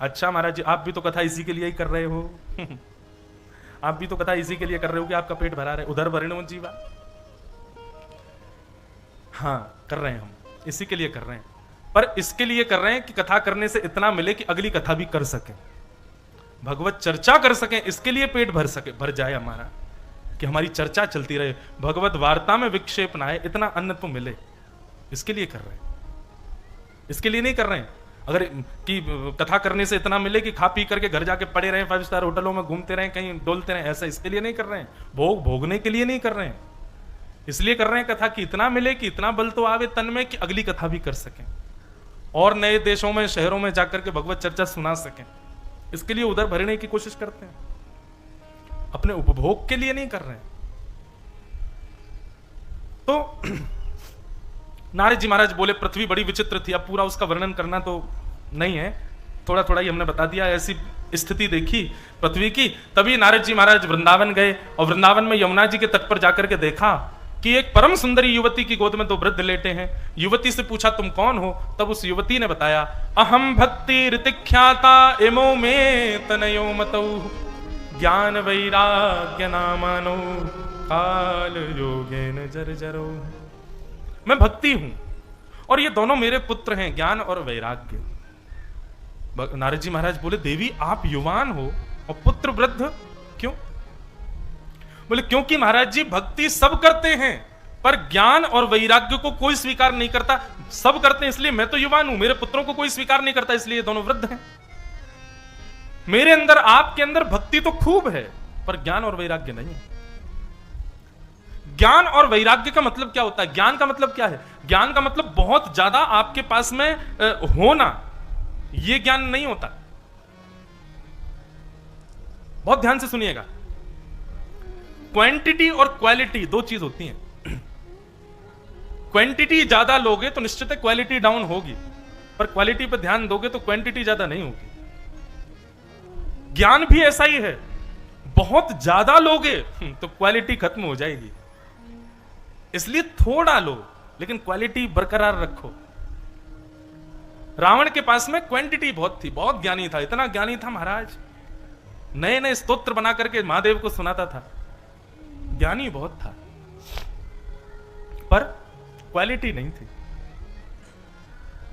अच्छा महाराज जी आप भी तो कथा इसी के लिए ही कर रहे हो आप भी तो कथा इसी के लिए कर रहे हो कि आपका पेट भरा रहे, उधर भरिणो जीवा। हाँ कर रहे हैं, हम इसी के लिए कर रहे हैं, पर इसके लिए कर रहे हैं कि कथा करने से इतना मिले कि अगली कथा भी कर सकें, भगवत चर्चा कर सकें, इसके लिए पेट भर जाए हमारा, कि हमारी चर्चा चलती रहे, भगवत वार्ता में विक्षेप ना आए, इतना अन्न तो मिले, इसके लिए कर रहे हैं। इसके लिए नहीं कर रहे हैं अगर कि कथा करने से इतना मिले कि खा पी करके घर जाके पड़े रहे, 5 स्टार होटलों में घूमते रहे, कहीं डोलते रहे, ऐसा इसके लिए नहीं कर रहे हैं। भोगने के लिए नहीं कर रहे हैं, इसलिए कर रहे हैं कथा कि इतना मिले कि इतना बल तो आवे तन में कि अगली कथा भी कर सकें और नए देशों में शहरों में जाकर के भगवत चर्चा सुना सकें। इसके लिए उधर भरने की कोशिश करते हैं, अपने उपभोग के लिए नहीं कर रहे हैं। तो नारद जी महाराज बोले पृथ्वी बड़ी विचित्र थी। अब पूरा उसका वर्णन करना तो नहीं है, थोड़ा थोड़ा ही हमने बता दिया। ऐसी स्थिति देखी पृथ्वी की, तभी नारद जी महाराज वृंदावन गए और वृंदावन में यमुना जी के तट पर जाकर के देखा कि एक परम सुंदरी युवती की गोद में 2 वृद्ध लेटे हैं। युवती से पूछा तुम कौन हो? तब उस युवती ने बताया अहम भक्ति ऋतिख्याता इमो में तनयो मतौ ज्ञान वैराग्य नामानो काल योगेन जर्जरो। मैं भक्ति हूं और ये दोनों मेरे पुत्र हैं, ज्ञान और वैराग्य। नारद जी महाराज बोले देवी आप युवान हो और पुत्र वृद्ध क्यों? बोले क्योंकि महाराज जी भक्ति सब करते हैं पर ज्ञान और वैराग्य को कोई स्वीकार नहीं करता। सब करते हैं इसलिए मैं तो युवान हूं, मेरे पुत्रों को कोई स्वीकार नहीं करता इसलिए ये दोनों वृद्ध हैं। मेरे अंदर आपके अंदर भक्ति तो खूब है पर ज्ञान और वैराग्य नहीं है। ज्ञान और वैराग्य का मतलब क्या होता है? ज्ञान का मतलब क्या है? ज्ञान का मतलब बहुत ज्यादा आपके पास में होना, यह ज्ञान नहीं होता। बहुत ध्यान से सुनिएगा, क्वांटिटी और क्वालिटी 2 चीज होती हैं। क्वांटिटी ज्यादा लोगे तो निश्चित है क्वालिटी डाउन होगी, पर क्वालिटी पर ध्यान दोगे तो क्वांटिटी ज्यादा नहीं होगी। ज्ञान भी ऐसा ही है, बहुत ज्यादा लोगे तो क्वालिटी खत्म हो जाएगी, इसलिए थोड़ा लो लेकिन क्वालिटी बरकरार रखो। रावण के पास में क्वांटिटी बहुत थी, बहुत ज्ञानी था, इतना ज्ञानी था महाराज, नए नए स्तोत्र बना करके महादेव को सुनाता था, ज्ञानी बहुत था, पर क्वालिटी नहीं थी।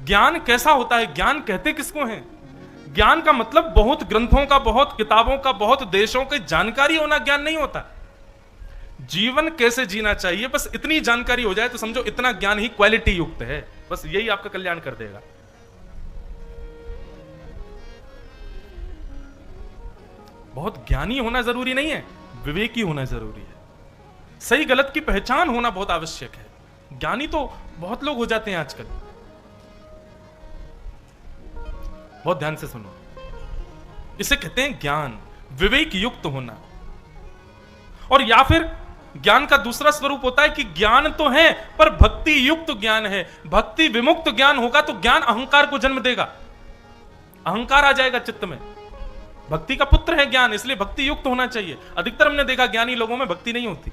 ज्ञान कैसा होता है? ज्ञान कहते किसको हैं? ज्ञान का मतलब बहुत ग्रंथों का, बहुत किताबों का, बहुत देशों की जानकारी होना ज्ञान नहीं होता। जीवन कैसे जीना चाहिए बस इतनी जानकारी हो जाए तो समझो इतना ज्ञान ही क्वालिटी युक्त है, बस यही आपका कल्याण कर देगा। बहुत ज्ञानी होना जरूरी नहीं है, विवेकी होना जरूरी है। सही गलत की पहचान होना बहुत आवश्यक है। ज्ञानी तो बहुत लोग हो जाते हैं आजकल। बहुत ध्यान से सुनो, इसे कहते हैं ज्ञान, विवेक युक्त होना। और या फिर ज्ञान का दूसरा स्वरूप होता है कि ज्ञान तो है पर भक्ति युक्त ज्ञान है। भक्ति विमुक्त ज्ञान होगा तो ज्ञान अहंकार को जन्म देगा, अहंकार आ जाएगा चित्त में। भक्ति का पुत्र है ज्ञान, इसलिए भक्ति युक्त होना चाहिए। अधिकतर हमने देखा ज्ञानी लोगों में भक्ति नहीं होती,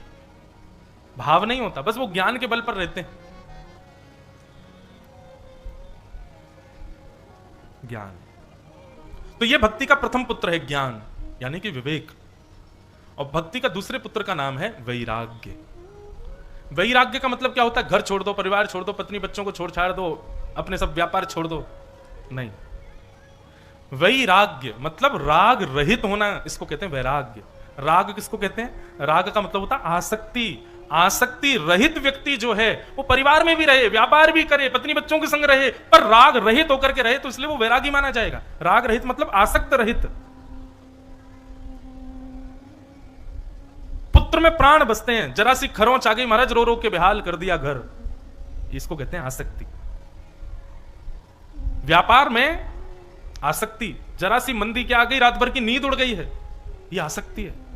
भाव नहीं होता, बस वो ज्ञान के बल पर रहते हैं। ज्ञान, तो ये भक्ति का प्रथम पुत्र है ज्ञान, यानी कि विवेक। और भक्ति का दूसरे पुत्र का नाम है वैराग्य। वैराग्य का मतलब क्या होता है? घर छोड़ दो, परिवार छोड़ दो, पत्नी बच्चों को छोड़ छाड़ दो, अपने सब व्यापार छोड़ दो, नहीं। वैराग्य मतलब राग रहित होना, इसको कहते हैं वैराग्य। राग किसको कहते हैं? राग का मतलब होता है आसक्ति। आसक्ति रहित व्यक्ति जो है वो परिवार में भी रहे, व्यापार भी करे, पत्नी बच्चों के संग रहे, पर राग रहित होकर के रहे, तो इसलिए वो वैरागी माना जाएगा। राग रहित मतलब आसक्त रहित। पुत्र में प्राण बसते हैं, जरा सी खरोंच आ गई महाराज, रो रो के बेहाल कर दिया घर, इसको कहते हैं आसक्ति। व्यापार में आसक्ति, जरा सी मंदी क्या आ गई, रात भर की नींद उड़ गई है, यह आसक्ति है।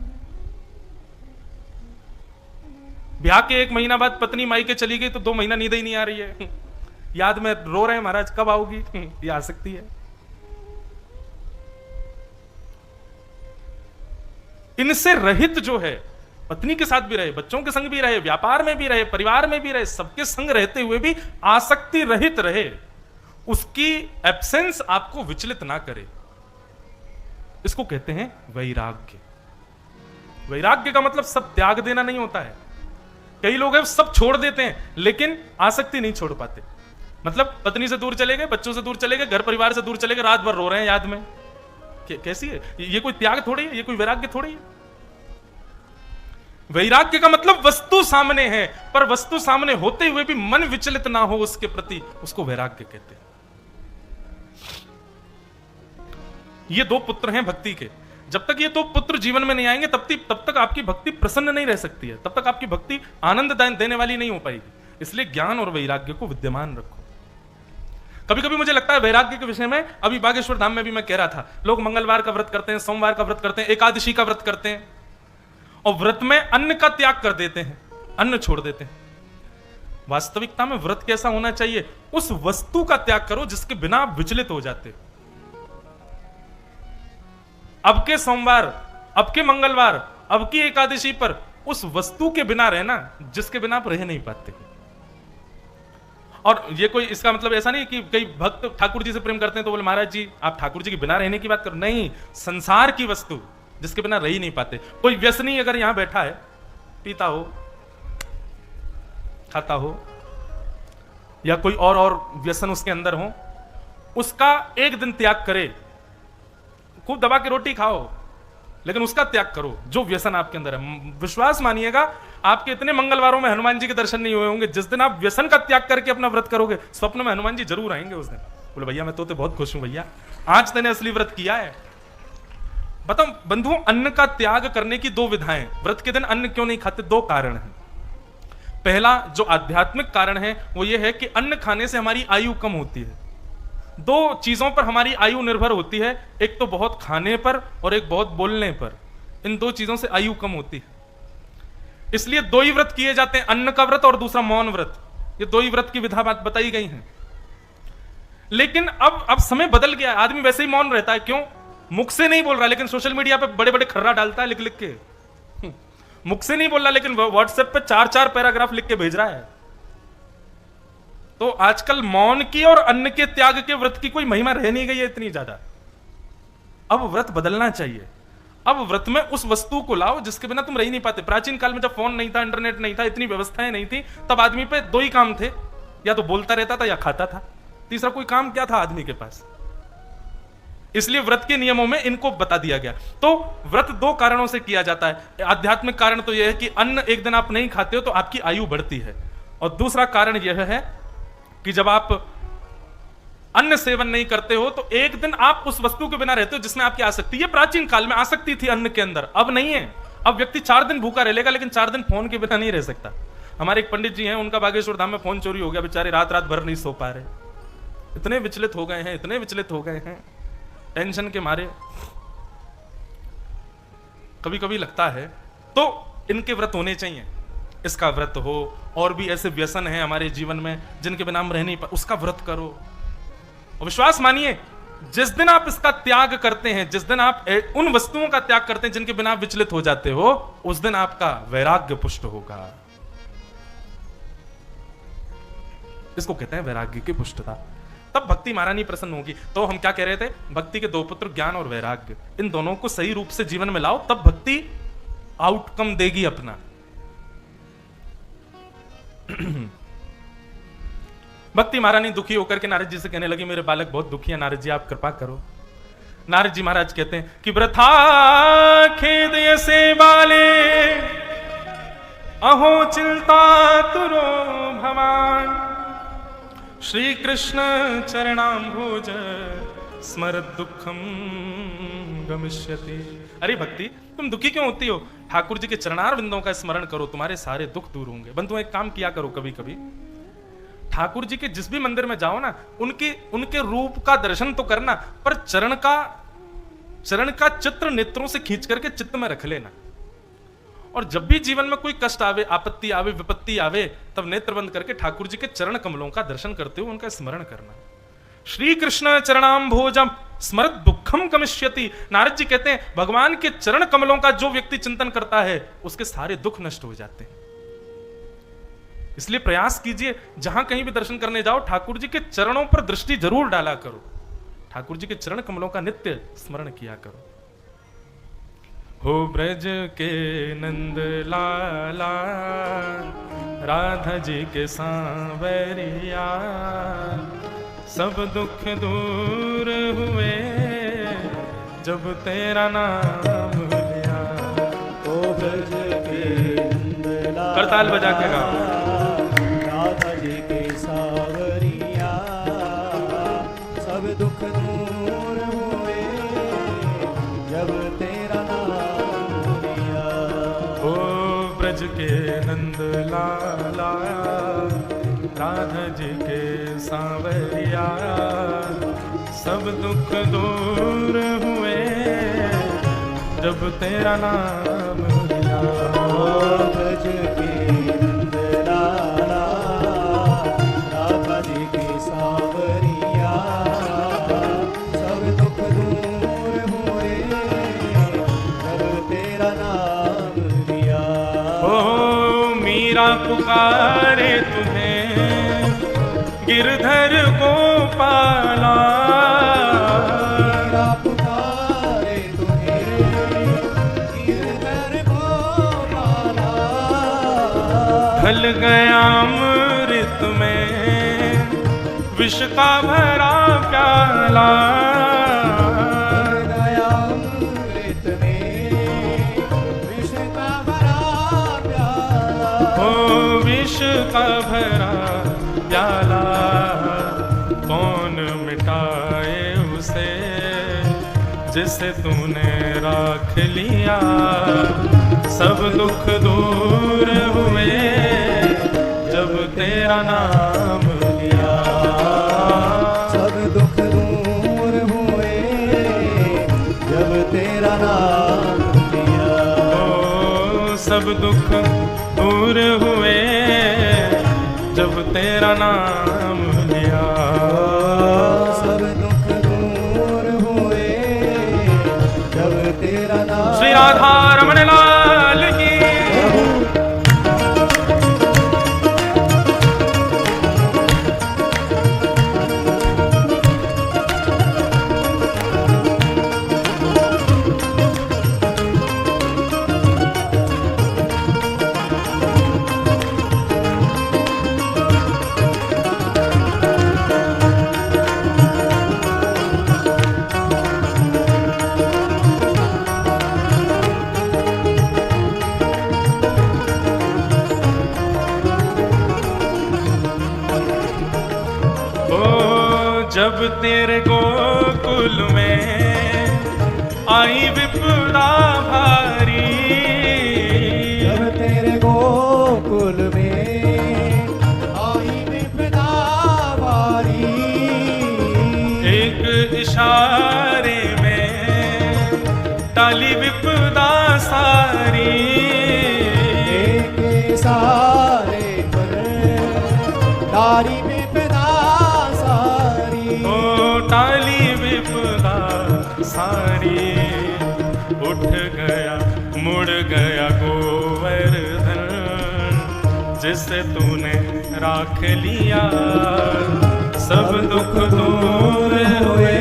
ब्याह के 1 महीना बाद पत्नी माई के चली गई तो 2 महीना नींद ही नहीं आ रही है, याद में रो रहे हैं महाराज कब आओगी, यह आसक्ति है। इनसे रहित जो है, पत्नी के साथ भी रहे, बच्चों के संग भी रहे, व्यापार में भी रहे, परिवार में भी रहे, सबके संग रहते हुए भी आसक्ति रहित रहे, उसकी एब्सेंस आपको विचलित ना करे, इसको कहते हैं वैराग्य। वैराग्य का मतलब सब त्याग देना नहीं होता है। कई लोग हैं सब छोड़ देते हैं लेकिन आसक्ति नहीं छोड़ पाते। मतलब पत्नी से दूर चले गए, बच्चों से दूर चले गए, घर परिवार से दूर चले गए, रात भर रो रहे हैं याद में, कैसी है ये? कोई त्याग थोड़ी है, ये कोई वैराग्य थोड़ी है। वैराग्य का मतलब वस्तु सामने है, पर वस्तु सामने होते हुए भी मन विचलित ना हो उसके प्रति, उसको वैराग्य कहते हैं। ये 2 पुत्र हैं भक्ति के। जब तक ये 2 पुत्र जीवन में नहीं आएंगे तब तक आपकी भक्ति प्रसन्न नहीं रह सकती है, तब तक आपकी भक्ति आनंद देने वाली नहीं हो पाएगी। इसलिए ज्ञान और वैराग्य को विद्यमान रखो। कभी कभी मुझे लगता है वैराग्य के विषय में, अभी बागेश्वर धाम में भी मैं कह रहा था, लोग मंगलवार का व्रत करते हैं, सोमवार का व्रत करते हैं, एकादशी का व्रत करते हैं, और व्रत में अन्न का त्याग कर देते हैं, अन्न छोड़ देते हैं। वास्तविकता में व्रत कैसा होना चाहिए? उस वस्तु का त्याग करो जिसके बिना आप विचलित हो जाते हो। अब के सोमवार, अब के मंगलवार, अब की एकादशी पर उस वस्तु के बिना रहना जिसके बिना आप रह नहीं पाते। और ये कोई इसका मतलब ऐसा नहीं कि कई भक्त ठाकुर जी से प्रेम करते हैं तो बोले महाराज जी आप ठाकुर जी के बिना रहने की बात करो, नहीं, संसार की वस्तु जिसके बिना रह ही नहीं पाते। कोई व्यसनी अगर यहां बैठा है, पीता हो, खाता हो, या कोई और व्यसन उसके अंदर हो, उसका एक दिन त्याग करे, खूब दबा के रोटी खाओ, लेकिन उसका त्याग करो जो व्यसन आपके अंदर है। विश्वास मानिएगा आपके इतने मंगलवारों में हनुमान जी के दर्शन नहीं हुए होंगे, जिस दिन आप व्यसन का त्याग करके अपना व्रत करोगे, स्वप्न में हनुमान जी जरूर आएंगे उस दिन। बोले भैया मैं तो बहुत खुश हूं भैया, आज तूने असली व्रत किया है। बताओ बंधुओं, अन्न का त्याग करने की 2 विधाएं। व्रत के दिन अन्न क्यों नहीं खाते? 2 कारण हैं। पहला जो आध्यात्मिक कारण है वो ये है कि अन्न खाने से हमारी आयु कम होती है। 2 चीजों पर हमारी आयु निर्भर होती है, एक तो बहुत खाने पर और एक बहुत बोलने पर। इन 2 चीजों से आयु कम होती है, इसलिए 2 ही व्रत किए जाते हैं, अन्न का व्रत और दूसरा मौन व्रत। ये 2 ही व्रत की विधा बात बताई गई है। लेकिन अब समय बदल गया, आदमी वैसे ही मौन रहता है। क्यों? मुख से नहीं बोल रहा लेकिन सोशल मीडिया पे बड़े बड़े खर्रा डालता है लिख लिख के। मुख से नहीं बोल रहा लेकिन व्हाट्सएप पे 4-4 पैराग्राफ लिख के भेज रहा है। तो आजकल मौन की और अन्न के त्याग के व्रत की कोई महिमा रह नहीं गई है इतनी ज्यादा। अब व्रत बदलना चाहिए। अब व्रत में उस वस्तु को लाओ जिसके बिना तुम रह नहीं पाते। प्राचीन काल में जब फोन नहीं था, इंटरनेट नहीं था, इतनी व्यवस्थाएं नहीं थी, तब आदमी पे 2 ही काम थे, या तो बोलता रहता था या खाता था। तीसरा कोई काम क्या था आदमी के पास? इसलिए व्रत के नियमों में इनको बता दिया गया। तो व्रत 2 कारणों से किया जाता है। आध्यात्मिक कारण तो यह है कि अन्न एक दिन आप नहीं खाते हो तो आपकी आयु बढ़ती है, और दूसरा कारण यह है कि जब आप अन्न सेवन नहीं करते हो तो एक दिन आप उस वस्तु के बिना रहते हो जिसमें आपकी आसक्ति। ये प्राचीन काल में आसक्ति थी अन्न के अंदर, अब नहीं है। अब व्यक्ति 4 दिन भूखा रह लेगा लेकिन 4 दिन फोन के बिना नहीं रह सकता। हमारे एक पंडित जी हैं, उनका बागेश्वर धाम में फोन चोरी हो गया, बेचारे रात भर नहीं सो पा रहे, इतने विचलित हो गए हैं, इतने विचलित हो गए हैं टेंशन के मारे। कभी कभी लगता है तो इनके व्रत होने चाहिए, इसका व्रत हो, और भी ऐसे व्यसन हैं हमारे जीवन में जिनके बिना हम रह नहीं पा, उसका व्रत करो। और विश्वास मानिए जिस दिन आप इसका त्याग करते हैं, जिस दिन आप उन वस्तुओं का त्याग करते हैं जिनके बिना आप विचलित हो जाते हो, उस दिन आपका वैराग्य पुष्ट होगा। इसको कहते हैं वैराग्य की पुष्टता। तब भक्ति महारानी प्रसन्न होगी। तो हम क्या कह रहे थे, भक्ति के दो पुत्र ज्ञान और वैराग्य, इन दोनों को सही रूप से जीवन में लाओ, तब भक्ति आउटकम देगी अपना। भक्ति महारानी दुखी होकर के नारद जी से कहने लगी, मेरे बालक बहुत दुखी है नारद जी, आप कृपा करो। नारद जी महाराज कहते हैं कि वृथा खेद ऐसे बाले अहो चिंता तुरो भवान श्री कृष्ण चरणाम्भोज स्मरत दुखम गमिष्यति। अरे भक्ति, तुम दुखी क्यों होती हो? ठाकुर जी के चरणार बिंदों का स्मरण करो, तुम्हारे सारे दुख दूर होंगे। बंधु एक काम किया करो, कभी कभी ठाकुर जी के जिस भी मंदिर में जाओ ना, उनके रूप का दर्शन तो करना, पर चरण का चित्र नेत्रों से खींच करके चित्त में रख लेना। और जब भी जीवन में कोई कष्ट आवे, आपत्ति आवे, विपत्ति आवे, तब नेत्र बंद करके ठाकुर जी के चरण कमलों का दर्शन करते हुए उनका स्मरण करना। श्री कृष्ण चरणाम्भोजम स्मरत दुखम गमिष्यति। नारद जी कहते हैं भगवान के चरण कमलों का जो व्यक्ति चिंतन करता है, उसके सारे दुख नष्ट हो जाते हैं। इसलिए प्रयास कीजिए, जहां कहीं भी दर्शन करने जाओ, ठाकुर जी के चरणों पर दृष्टि जरूर डाला करो, ठाकुर जी के चरण कमलों का नित्य स्मरण किया करो। हो ब्रज के नंद लाला राधा जी के सांवरिया, सब दुख दूर हुए जब तेरा नाम लिया। ओ ब्रज के नंद लाला करताल बजा के गाओ। राधा जी के सांवरिया, सब दुख दूर हुए जब तेरा नाम लिया। ओ ब्रज के नंद लाला राधा जी के सांवरिया, सब दुख दूर हुए जब तेरा नाम लिया। ओ ब्रज के नंद लाला राधा जी के सांवरिया, सब दुख दूर हुए जब तेरा नाम लिया। ओ मीरा पुकारे तुम्हें गिरधर गोपाला, मीरा पुकारे तुम्हें गिरधर गोपाला, ढल गया अमृत में विष का भरा प्याला। ढल गया अमृत में विष का भरा प्याला। ओ विष का भरा प्याला कौन मिटाए उसे, जिसे तूने राख लिया। सब दुख दूर हुए जब तेरा नाम लिया। सब दुख दूर हुए जब तेरा नाम लिया। ओ सब दुख दूर हुए जब तेरा नाम लिया। सब दुख दूर हुए जब तेरा नाम। श्री राधा रमण लाल की। जब तेरे गोकुल में आई विपदा भारी, जब तेरे गोकुल में आई विपदा भारी, एक इशारे में टाली विपदा सारी। एक इशारे पर टाली विपदा सारी। ओ टाली विपदा सारी, उठ गया मुड़ गया गोवर्धन, जिससे तूने राख लिया, सब दुख दूर हुए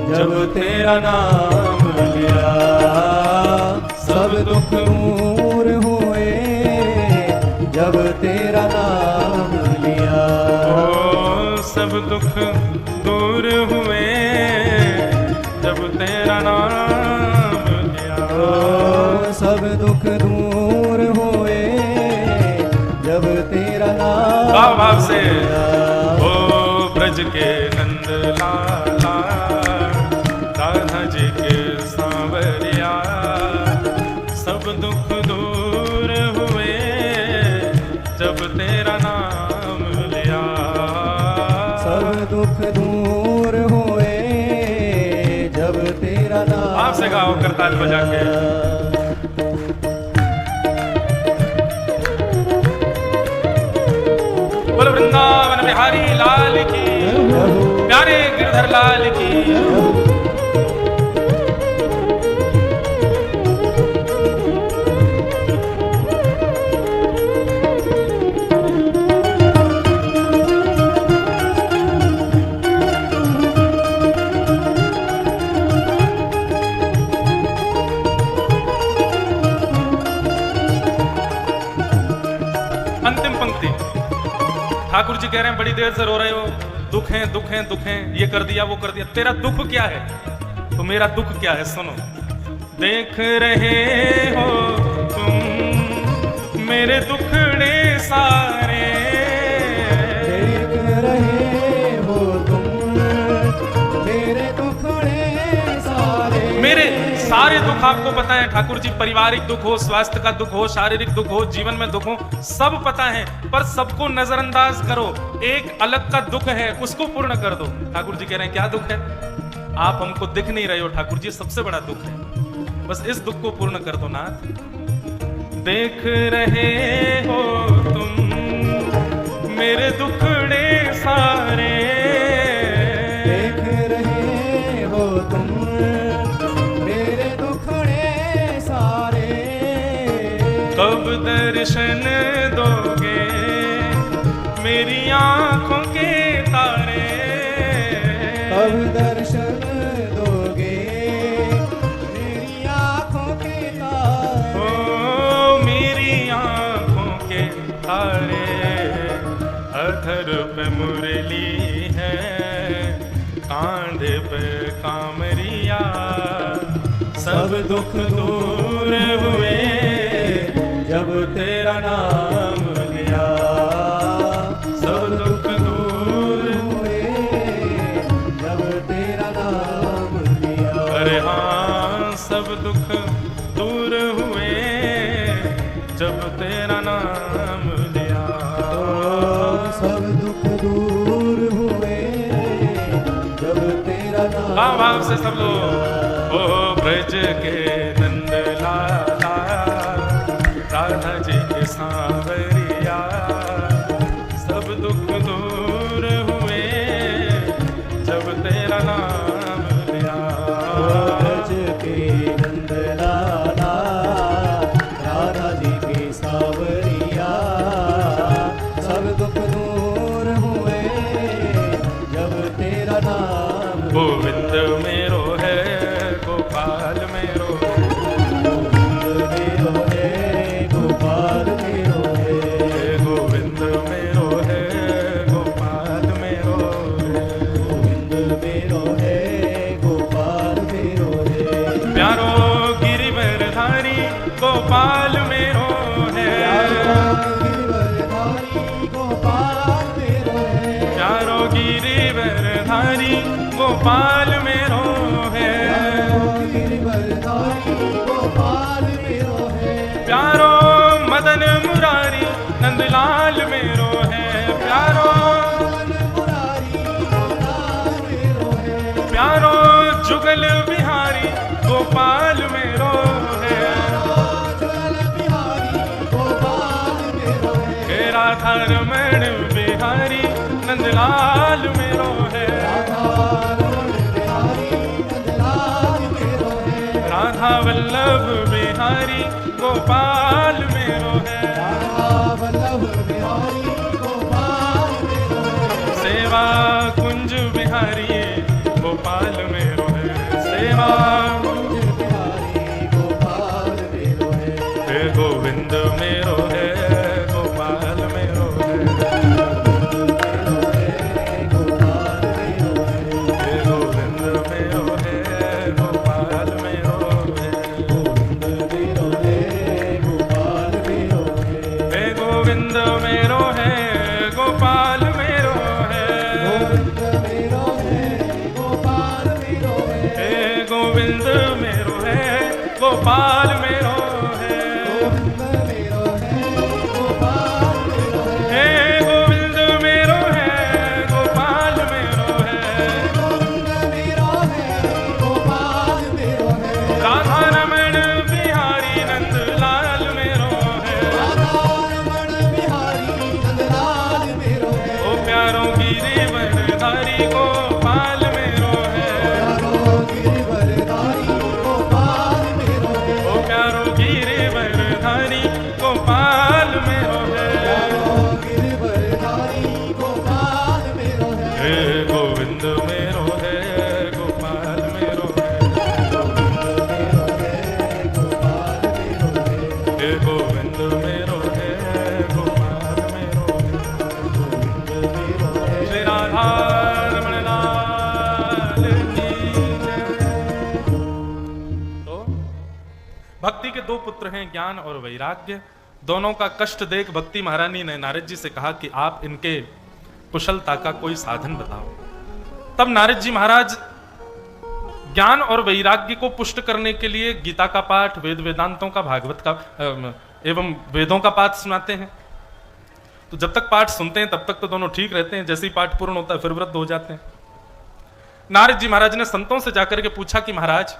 जब तेरा नाम लिया। सब दुख दूर हुए जब तेरा नाम लिया। ओ सब दुख दूर हुए जब तेरा नाम लिया। ओ सब दुख दूर हुए जब तेरा नाम भाव से लिया। ओ ब्रज के नंद लाला, राधा जी के सांवरिया, सब दुख दूर हुए जब तेरा नाम लिया। सब दुख दूर हुए जब तेरा नाम। आपसे गाओ करताल बजा के। बोलो वृंदावन बिहारी लाल की, प्यारे गिरधर लाल की। अंतिम पंक्ति, ठाकुर जी कह रहे हैं बड़ी देर से रो रहे हो, दुख है दुख है दुख है, ये कर दिया वो कर दिया, तेरा दुख क्या है? तो मेरा दुख क्या है सुनो। देख रहे हो तुम मेरे दुखड़े सारे, देख रहे हो तुम मेरे दुखड़े सारे। मेरे सारे दुख आपको पता है ठाकुर जी, पारिवारिक दुख हो, स्वास्थ्य का दुख हो, शारीरिक दुख हो, जीवन में दुख हो, सब पता है, पर सबको नजरअंदाज करो। एक अलग का दुख है, उसको पूर्ण कर दो। ठाकुर जी कह रहे हैं क्या दुख है? आप हमको दिख नहीं रहे हो ठाकुर जी, सबसे बड़ा दुख है, बस इस दुख को पूर्ण कर दो नाथ। देख रहे हो तुम मेरे दुखड़े सारे, देख रहे हो तुम मेरे दुखड़े सारे। कब दर्शन दोगे मेरी आंखों के तारे, कब दर्शन दोगे मेरी आंखों के तारे। ओ मेरी आंखों के तारे, अधर पे मुरली है, कांधे पे कामरिया, सब दुख दूर हुए जब तेरा नाम लिया। सब दुख दूर हुए जब तेरा नाम लिया। अरे हाँ सब दुख दूर हुए जब तेरा नाम लिया। सब दुख दूर हुए जब तेरा नाम। भाव से सब लोग। ओ ब्रज के नंद लाला, राधा जी के सांवरिया, सब दुख दूर हुए जब तेरा नाम लिया। ब्रज के नंद लाला, राधा जी के सांवरिया, सब दुख दूर हुए जब तेरा नाम। गोविंद मेरो है, गोपाल मेरो, गोविंद मेरो है, गोपाल मेरो है। गोविंद मेरो है, गोपाल मेरो है। गोविंद मेरो है, गोपाल मेरो है। प्यारो गिरिवरधारी गोपाल मेरो है। गिरिवरधारी गोपाल मेरो है। प्यारो गिरिवरधारी गोपाल मेरो है। गिरिवरधारी गोपाल मेरो है। प्यारो मदन मुरारी नंदलाल मेरो है। प्यारो मुरारी गोपाल मेरो है। प्यारो जुगल बिहारी गोपाल मेरो है। जुगल बिहारी गोपाल मेरो है। हे राधा रमण बिहारी नंदलाल मेरो है। राधा वल्लभ बिहारी गोपाल मेरो है। वल्लभ बिहारी गोविंद मेरो है गोपाल मेरो है गोविंद मेरो है गोपाल मेरो है गोविंद मेरो है गोपाल मेरो है गोविंद मेरो है गोपाल मेरो है गोविंद मेरो है गोपाल मेरो है राधा रमण बिहारी नंदलाल मेरो है ओ प्यारों की गिरिवरधारी गोपाल मेरो है ओ प्यारों की गिरिवरधारी गोपाल मेरो है गोविंद मेरो है गोपाल मेरो है गोविंद मेरो है गोपाल मेरो है श्री राधा रमण लाल की जय। तो भक्ति के दो पुत्र हैं, ज्ञान और वैराग्य। दोनों का कष्ट देख भक्ति महारानी ने नारद जी से कहा कि आप इनके कुशलता का कोई साधन बताओ। तब नारद जी महाराज ज्ञान और वैराग्य को पुष्ट करने के लिए गीता का पाठ, वेद वेदांतों का, भागवत का एवं वेदों का पाठ सुनाते हैं। तो जब तक पाठ सुनते हैं तब तक तो दोनों ठीक रहते हैं, जैसे ही पाठ पूर्ण होता है फिर वृद्ध हो जाते हैं। नारद जी महाराज ने संतों से जाकर के पूछा कि महाराज,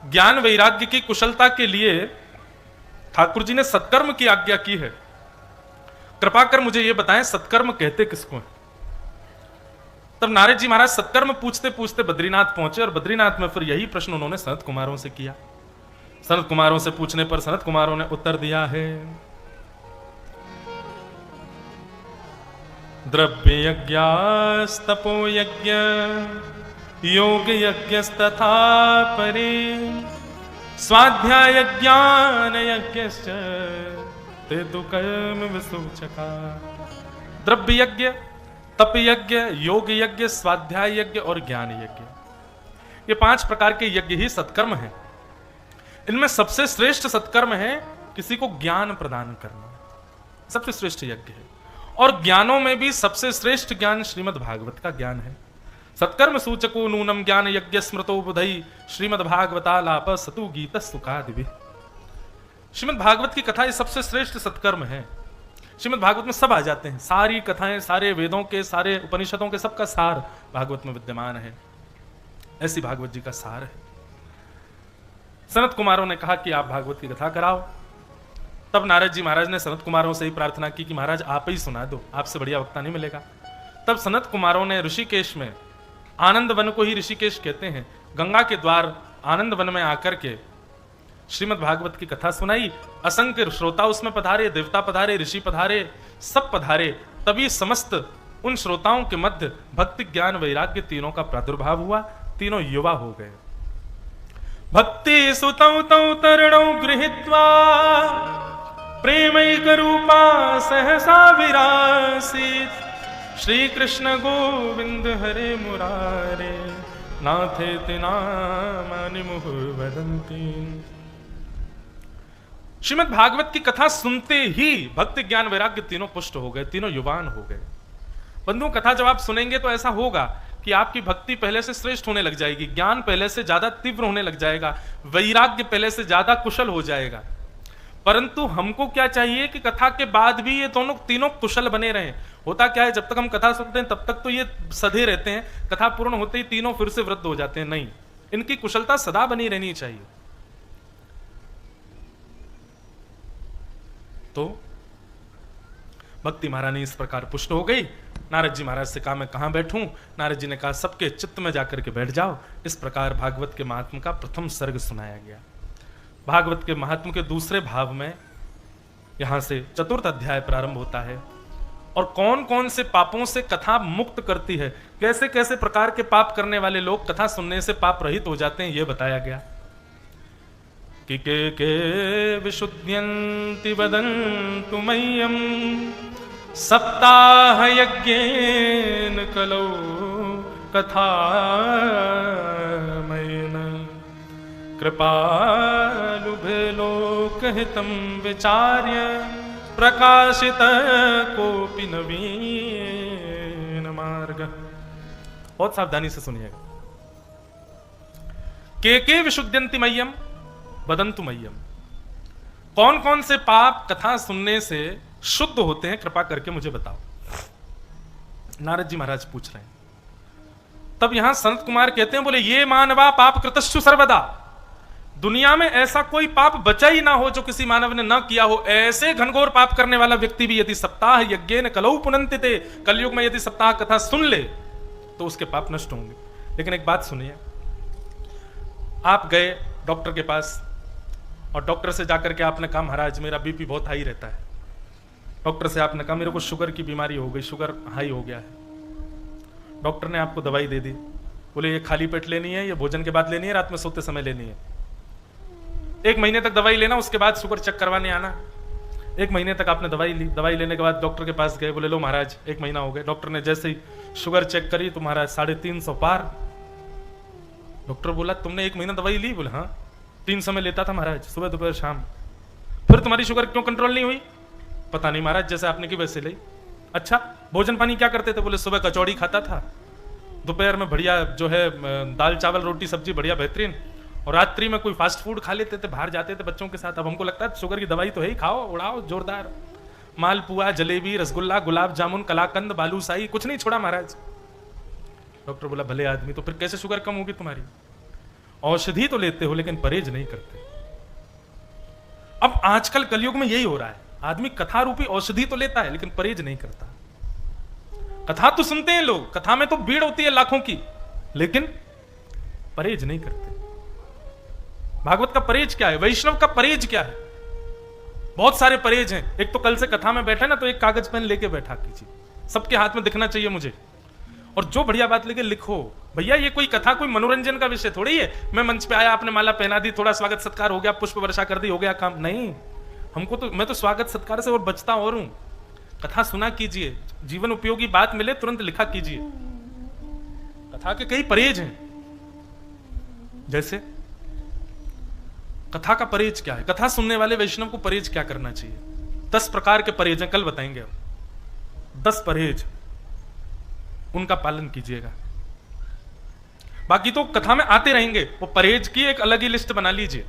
ज्ञान वैराग्य की कुशलता के लिए ठाकुर जी ने सत्कर्म की आज्ञा की है, कृपा कर मुझे यह बताएं सत्कर्म कहते किसको हैं? तब नारद जी महाराज सत्कर्म पूछते पूछते बद्रीनाथ पहुंचे और बद्रीनाथ में फिर यही प्रश्न उन्होंने सनत कुमारों से किया। सनत कुमारों से पूछने पर सनत कुमारों ने उत्तर दिया है, द्रव्य यज्ञस्तपो यज्ञ योग यज्ञस्तथा परे स्वाध्याय ज्ञान यज्ञश्च ते तु कर्म विसूचका। द्रव्य यज्ञ, तप यज्ञ, योग यज्ञ, स्वाध्याय यज्ञ और ज्ञान यज्ञ, ये 5 प्रकार के यज्ञ ही सत्कर्म हैं। इनमें सबसे श्रेष्ठ सत्कर्म है किसी को ज्ञान प्रदान करना, सबसे श्रेष्ठ यज्ञ है। और ज्ञानों में भी सबसे श्रेष्ठ ज्ञान श्रीमद् भागवत का ज्ञान है। सत्कर्म सूचको नूनम ज्ञान यज्ञ स्मृतो बुधई श्रीमद् भागवतालाप सतु गीत सुखादिभि। श्रीमद् भागवत की कथा ये सबसे श्रेष्ठ सत्कर्म है। श्रीमद् भागवत में सब आ जाते हैं, सारी कथाएं, सारे वेदों के, सारे उपनिषदों के, सबका सार भागवत में विद्यमान है। ऐसी भागवत जी का सार है। सनत कुमारों ने कहा कि आप भागवत की कथा कराओ। तब नारद जी महाराज ने सनत कुमारों से ही प्रार्थना की कि महाराज आप ही सुना दो, आपसे बढ़िया वक्ता नहीं मिलेगा। तब सनत कुमारों ने ऋषिकेश में, आनंद वन को ही ऋषिकेश कहते हैं, गंगा के द्वार आनंद वन में आकर के श्रीमद् भागवत की कथा सुनाई। असंख्य श्रोता उसमें पधारे, देवता पधारे, ऋषि पधारे, सब पधारे। तभी समस्त उन श्रोताओं के मध्य भक्ति, ज्ञान, वैराग्य तीनों का प्रादुर्भाव हुआ। तीनों युवा हो गए। भक्ति सुतौ तौ तरणौ गृहीत्वा प्रेमैक रूपा सहसा विरासीत् श्री कृष्ण गोविंद हरे मुरारे नाथेति नामानि मुहुः वदन्ति। श्रीमद् भागवत की कथा सुनते ही भक्ति, ज्ञान, वैराग्य तीनों पुष्ट हो गए, तीनों युवान हो गए। बंधु, कथा जब आप सुनेंगे तो ऐसा होगा कि आपकी भक्ति पहले से श्रेष्ठ होने लग जाएगी, ज्ञान पहले से ज्यादा तीव्र होने लग जाएगा, वैराग्य पहले से ज्यादा कुशल हो जाएगा। परंतु हमको क्या चाहिए कि कथा के बाद भी ये दोनों तीनों कुशल बने रहें। होता क्या है, जब तक हम कथा सुनते हैं तब तक तो ये सधे रहते हैं, कथा पूर्ण होते ही तीनों फिर से वृद्ध हो जाते हैं। नहीं, इनकी कुशलता सदा बनी रहनी चाहिए। तो भक्ति महारानी इस प्रकार पुष्ट हो गई। नारद जी महाराज से कहा मैं कहां बैठूं? नारद जी ने कहा सबके चित्त में जाकर के बैठ जाओ। इस प्रकार भागवत के महात्म का प्रथम सर्ग सुनाया गया। भागवत के महात्म के दूसरे भाव में यहां से चतुर्थ अध्याय प्रारंभ होता है और कौन कौन से पापों से कथा मुक्त करती है, कैसे कैसे प्रकार के पाप करने वाले लोग कथा सुनने से पाप रहित हो जाते हैं, यह बताया गया। कि के विशुद्ध्यन्ति वदन्तु मह्यं सप्ताहयज्ञेन कलौ कथामयेन कृपालुभे लोकहितं विचार्य प्रकाशित कोपि नवीन मार्ग। बहुत सावधानी से सुनिएगा। के विशुद्ध्यन्ति मह्यम वदन्तु मह्यम, कौन कौन से पाप कथा सुनने से शुद्ध होते हैं, कृपा करके मुझे बताओ। नारद जी महाराज पूछ रहे हैं। तब यहां सनत कुमार कहते हैं, बोले ये मानवा पाप कृतश्चु सर्वदा, दुनिया में ऐसा कोई पाप बचा ही ना हो जो किसी मानव ने ना किया हो। ऐसे घनघोर पाप करने वाला व्यक्ति भी यदि सप्ताह यज्ञेन कलौ पुनन्तिते, कलयुग में यदि सप्ताह कथा सुन ले तो उसके पाप नष्ट होंगे। लेकिन एक बात सुनिए, आप गए डॉक्टर के पास और डॉक्टर से जाकर के आपने कहा महाराज मेरा बीपी बहुत हाई रहता है। डॉक्टर से आपने कहा मेरे को शुगर की बीमारी हो गई, शुगर हाई हो गया है। डॉक्टर ने आपको दवाई दे दी, बोले ये खाली पेट लेनी है, ये भोजन के बाद लेनी है, रात में सोते समय लेनी है। 1 महीने तक दवाई लेना, उसके बाद शुगर चेक करवाने आना। 1 महीने तक आपने दवाई ली। दवाई लेने के बाद डॉक्टर के पास गए, बोले लो महाराज 1 महीना हो गया। डॉक्टर ने जैसे ही शुगर चेक करी तो महाराज 350 पार। डॉक्टर बोला तुमने 1 महीना दवाई ली? बोले हाँ 300 में लेता था महाराज, सुबह दोपहर शाम। फिर तुम्हारी शुगर क्यों कंट्रोल नहीं हुई? पता नहीं महाराज, जैसे आपने की वैसे ली। अच्छा भोजन पानी क्या करते थे? बोले सुबह कचौड़ी खाता था, दोपहर में बढ़िया जो है दाल चावल रोटी सब्जी बढ़िया बेहतरीन, और रात्रि में कोई फास्ट फूड खा लेते थे, बाहर जाते थे बच्चों के साथ। अब हमको लगता है शुगर की दवाई तो है ही, खाओ उड़ाओ जोरदार, मालपुआ जलेबी रसगुल्ला गुलाब जामुन कलाकंद बालूशाही, कुछ नहीं छोड़ा महाराज। डॉक्टर बोला भले आदमी, तो फिर कैसे शुगर कम होगी तुम्हारी? औषधि तो लेते हो लेकिन परहेज नहीं करते। अब आजकल कलयुग में यही हो रहा है, आदमी कथा रूपी औषधि तो लेता है लेकिन परहेज नहीं करता। कथा तो सुनते हैं लोग, कथा में तो भीड़ होती है लाखों की, लेकिन परहेज नहीं करते। भागवत का परहेज क्या है? वैष्णव का परहेज क्या है? बहुत सारे परहेज हैं। एक तो कल से कथा में बैठा ना तो एक कागज पेन लेके बैठा कीजिए, सबके हाथ में दिखना चाहिए मुझे, और जो बढ़िया बात लेके लिखो। भैया ये कोई कथा कोई मनोरंजन का विषय थोड़ी है, मैं मंच पे आया आपने माला पहना दी, थोड़ा स्वागत सत्कार हो गया, पुष्प वर्षा कर दी, हो गया काम। नहीं, हमको तो, मैं तो स्वागत सत्कार से और बचता और हूं। कथा सुना कीजिए, जीवन उपयोगी बात मिले तुरंत लिखा कीजिए। कथा के कई परहेज हैं। जैसे कथा का परहेज क्या है? कथा सुनने वाले वैष्णव को परहेज क्या करना चाहिए? 10 प्रकार के परहेज हैं, कल बताएंगे हम। 10 परहेज, उनका पालन कीजिएगा। बाकी तो कथा में आते रहेंगे, वो परहेज की एक अलग ही लिस्ट बना लीजिए।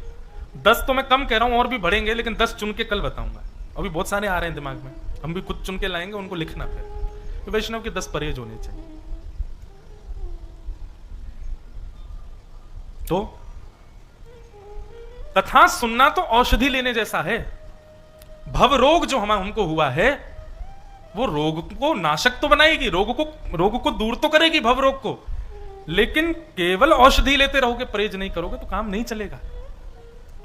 10 तो मैं कम कह रहा हूं, और भी बढ़ेंगे, लेकिन 10 चुन के कल बताऊंगा। अभी बहुत सारे आ रहे हैं दिमाग में, हम भी खुद चुन के लाएंगे, उनको लिखना। फिर तो वैष्णव के 10 परहेज होने चाहिए। तो कथा सुनना तो औषधि लेने जैसा है। भव रोग जो हमको हुआ है, वो रोग को नाशक तो बनाएगी, रोग को दूर तो करेगी भव रोग को, लेकिन केवल औषधि लेते रहोगे, परहेज नहीं करोगे तो काम नहीं चलेगा।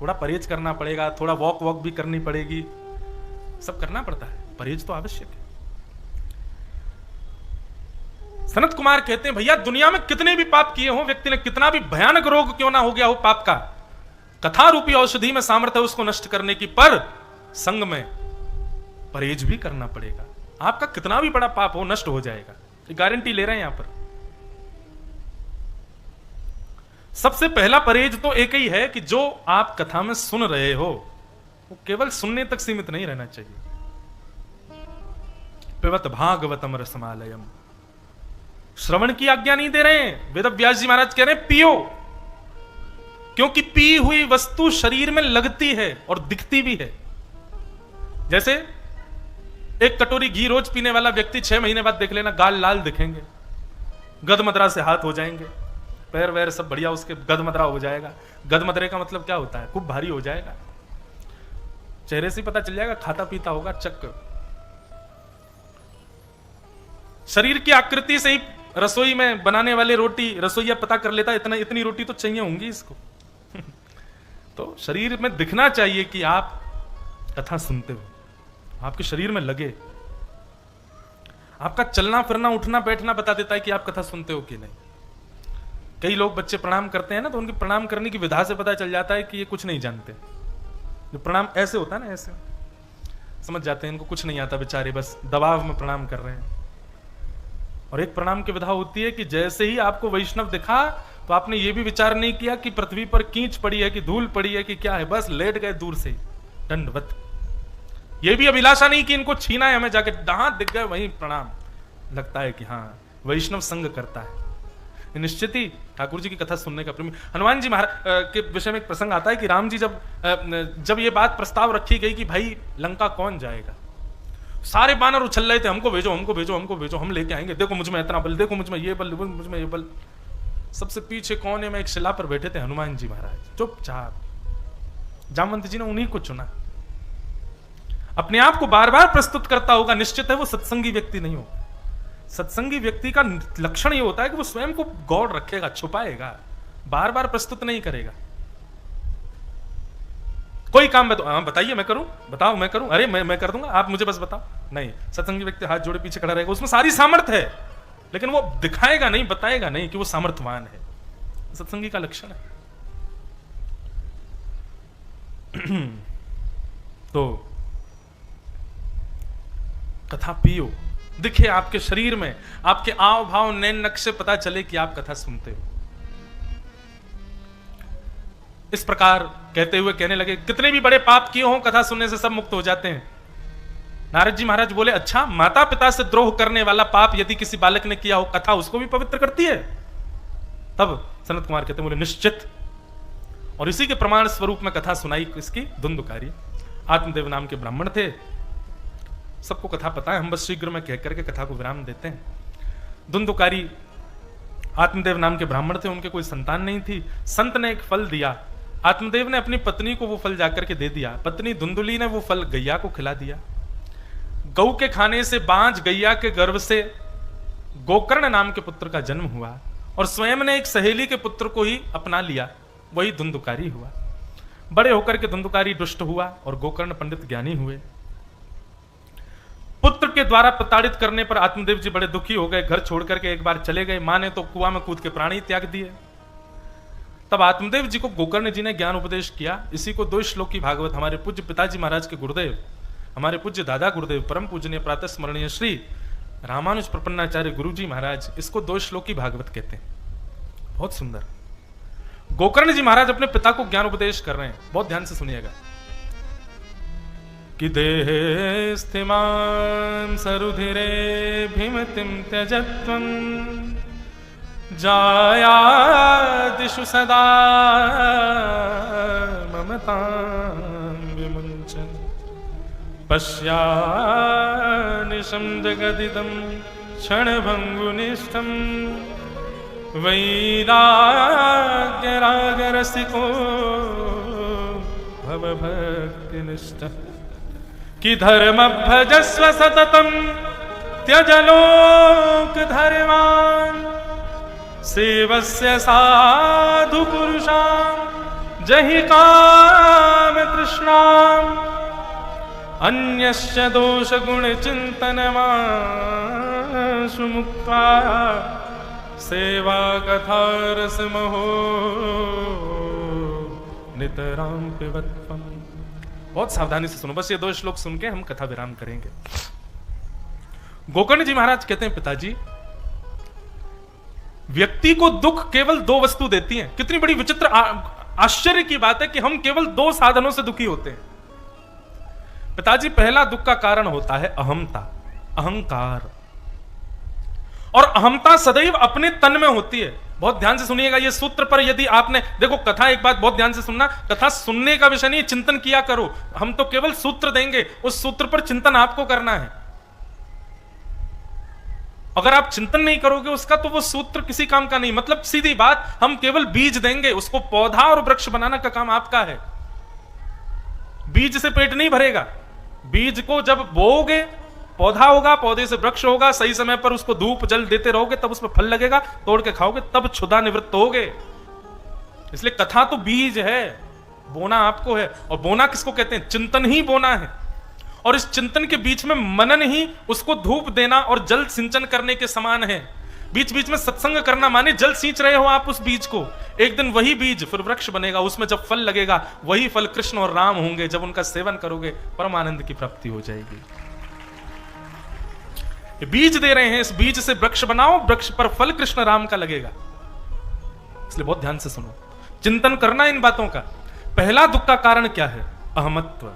थोड़ा परहेज करना पड़ेगा, थोड़ा वॉक भी करनी पड़ेगी, सब करना पड़ता है, परहेज तो आवश्यक है। सनत कुमार कहते हैं भैया दुनिया में कितने भी पाप किए हो, व्यक्ति ने कितना भी भयानक रोग क्यों ना हो गया हो पाप का, कथा रूपी औषधि में सामर्थ्य है उसको नष्ट करने की, पर संग में परहेज भी करना पड़ेगा। आपका कितना भी बड़ा पाप हो नष्ट हो जाएगा, ये गारंटी ले रहे हैं यहां पर। सबसे पहला परहेज तो एक ही है कि जो आप कथा में सुन रहे हो वो केवल सुनने तक सीमित नहीं रहना चाहिए। पिबत भागवतम रसमालयम, श्रवण की आज्ञा नहीं दे रहे हैं। वेद व्यास जी महाराज कह रहे हैं पियो, क्योंकि पी हुई वस्तु शरीर में लगती है और दिखती भी है। जैसे एक कटोरी घी रोज पीने वाला व्यक्ति 6 महीने बाद देख लेना गाल लाल दिखेंगे, गदमदरा से हाथ हो जाएंगे, पैर वैर सब बढ़िया उसके गदमदरा हो जाएगा। गदमदरे का मतलब क्या होता है? खूब भारी हो जाएगा, चेहरे से पता चल जाएगा खाता पीता होगा चक्कर। शरीर की आकृति से ही रसोई में बनाने वाले रसोईया पता कर लेता है इतनी रोटी तो चाहिए होंगी इसको। तो शरीर में दिखना चाहिए कि आप कथा सुनते हो, आपके शरीर में लगे। आपका चलना फिरना उठना बैठना बता देता है कि आप कथा सुनते हो कि नहीं। कई लोग बच्चे प्रणाम करते हैं ना, तो उनके प्रणाम करने की विधा से पता चल जाता है कि ये कुछ नहीं जानते। जो प्रणाम ऐसे होता है ना, ऐसे समझ जाते हैं इनको कुछ नहीं आता, बेचारे बस दबाव में प्रणाम कर रहे हैं। और एक प्रणाम की विधा होती है कि जैसे ही आपको वैष्णव दिखा तो आपने ये भी विचार नहीं किया कि पृथ्वी पर कींच पड़ी है कि धूल पड़ी है कि क्या है, बस लेट गए दूर से दंडवत। ये भी अभिलाषा नहीं कि इनको छीना है, हमें जाके हाथ दिख गए वहीं प्रणाम। लगता है कि हाँ वैष्णव संग करता है। निश्चित ही ठाकुर जी की कथा सुनने का प्रेमी। हनुमान जी महाराज के विषय में एक प्रसंग आता है कि राम जी जब ये बात प्रस्ताव रखी गई कि भाई लंका कौन जाएगा, सारे बानर उछल रहे थे, हमको भेजो हमको भेजो हमको भेजो, हम लेके आएंगे, देखो मुझ में इतना बल, देखो मुझ में ये बल, मुझ में ये बल। सबसे पीछे कोने में एक शिला पर बैठे थे हनुमान जी महाराज चुपचाप। जामवंत जी ने उन्हीं को चुना। अपने आप को बार बार प्रस्तुत करता होगा, निश्चित है वो सत्संगी व्यक्ति नहीं होगा। सत्संगी व्यक्ति का लक्षण ये होता है कि वो स्वयं को गौड़ रखेगा, छुपाएगा, बार बार प्रस्तुत नहीं करेगा। कोई काम बताइए मैं करूं, बताओ मैं करूं, अरे मैं कर दूंगा, आप मुझे बस बताओ। नहीं, सत्संगी व्यक्ति हाथ जोड़े पीछे खड़ा रहेगा, उसमें सारी सामर्थ्य है, लेकिन वो दिखाएगा नहीं, बताएगा नहीं कि वो सामर्थ्यवान है। सत्संगी का लक्षण है। तो कथा पियो, दिखे आपके शरीर में, आपके आव भाव नैन नक्शे पता चले कि आप कथा सुनते हो। इस प्रकार कहते हुए कहने लगे, कितने भी बड़े पाप किए हों कथा सुनने से सब मुक्त हो जाते हैं। नारद जी महाराज बोले, अच्छा माता पिता से द्रोह करने वाला पाप यदि किसी बालक ने किया हो, कथा उसको भी पवित्र करती है? तब सनत कुमार कहते बोले, निश्चित। और इसी के प्रमाण स्वरूप में कथा सुनाई इसकी धुंधुकारी। आत्मदेव नाम के ब्राह्मण थे, सबको कथा पता है, हम बस शीघ्र में कहकर के कथा को विराम देते हैं। धुंधुकारी आत्मदेव नाम के ब्राह्मण थे, उनके कोई संतान नहीं थी। संत ने एक फल दिया, आत्मदेव ने अपनी पत्नी को वो फल जाकर के दे दिया। पत्नी धुंधुली ने वो फल गैया को खिला दिया। गौ के खाने से बांझ गैया के गर्भ से गोकर्ण नाम के पुत्र का जन्म हुआ, और स्वयं ने एक सहेली के पुत्र को ही अपना लिया, वही धुंधुकारी हुआ। बड़े होकर के धुंधुकारी दुष्ट हुआ और गोकर्ण पंडित ज्ञानी हुए। पुत्र के द्वारा प्रताड़ित करने पर आत्मदेव जी बड़े दुखी हो गए, घर छोड़ करके एक बार चले गए। मां ने तो कुआं में कूद के प्राणी त्याग दिए। तब आत्मदेव जी को गोकर्ण जी ने ज्ञान उपदेश किया। इसी को 2 श्लोकी भागवत हमारे पूज्य पिताजी महाराज के गुरुदेव, हमारे पूज्य दादा गुरुदेव, परम पूजनीय प्रातः स्मरणीय श्री रामानुज प्रपन्नाचार्य गुरु जी महाराज, इसको 2 श्लोकी भागवत कहते हैं। बहुत सुंदर। गोकर्ण जी महाराज अपने पिता को ज्ञान उपदेश कर रहे हैं, बहुत ध्यान से सुनिएगा। कि देहे स्थिमां सरुधिरे भीमतिं त्यजत्वं जायादिषु सदा ममतां विमुञ्चन् पश्यानिशं जगदिदं क्षणभङ्गुनिष्ठं वैराग्यरागरसिको भवभक्तिनिष्ठः कि धर्म भजस्व सततम त्यज लोक धर्मान् सेवस्य साधु पुरुषां जहि काम तृष्णाम् अन्यश्च दोष गुण चिंतनमाशु मुक्त्वा सेवा कथा रस महो नितरां पिबत्वम्। बहुत सावधानी से सुनो, बस ये 2 श्लोक सुन के हम कथा विराम करेंगे। गोकर्ण जी महाराज कहते हैं, पिताजी व्यक्ति को दुख केवल 2 वस्तु देती हैं। कितनी बड़ी विचित्र आश्चर्य की बात है कि हम केवल 2 साधनों से दुखी होते हैं। पिताजी, पहला दुख का कारण होता है अहमता, अहंकार। और अहमता सदैव अपने तन में होती है। बहुत ध्यान से सुनिएगा ये सूत्र पर, यदि आपने देखो कथा, एक बात बहुत ध्यान से सुनना, कथा सुनने का विषय नहीं, चिंतन किया करो। हम तो केवल सूत्र देंगे, उस सूत्र पर चिंतन आपको करना है। अगर आप चिंतन नहीं करोगे उसका, तो वो सूत्र किसी काम का नहीं। मतलब सीधी बात, हम केवल बीज देंगे, उसको पौधा और वृक्ष बनाना का काम आपका है। बीज से पेट नहीं भरेगा। बीज को जब बोओगे पौधा होगा, पौधे से वृक्ष होगा, सही समय पर उसको धूप जल देते रहोगे तब उसमें फल लगेगा, तोड़ के खाओगे तब क्षुधा निवृत्त होगे। इसलिए कथा तो बीज है, बोना आपको है। और बोना किसको कहते हैं? चिंतन ही बोना है। और इस चिंतन के बीच में मनन ही उसको धूप देना और जल सिंचन करने के समान है। बीच बीच में सत्संग करना माने जल सींच रहे हो आप उस बीज को, एक दिन वही बीज फिर वृक्ष बनेगा, उसमें जब फल लगेगा वही फल कृष्ण और राम होंगे, जब उनका सेवन करोगे परमानंद की प्राप्ति हो जाएगी। ये बीज दे रहे हैं, इस बीज से वृक्ष बनाओ, वृक्ष पर फल कृष्ण राम का लगेगा। इसलिए बहुत ध्यान से सुनो, चिंतन करना इन बातों का। पहला दुख का कारण क्या है? अहमत्व।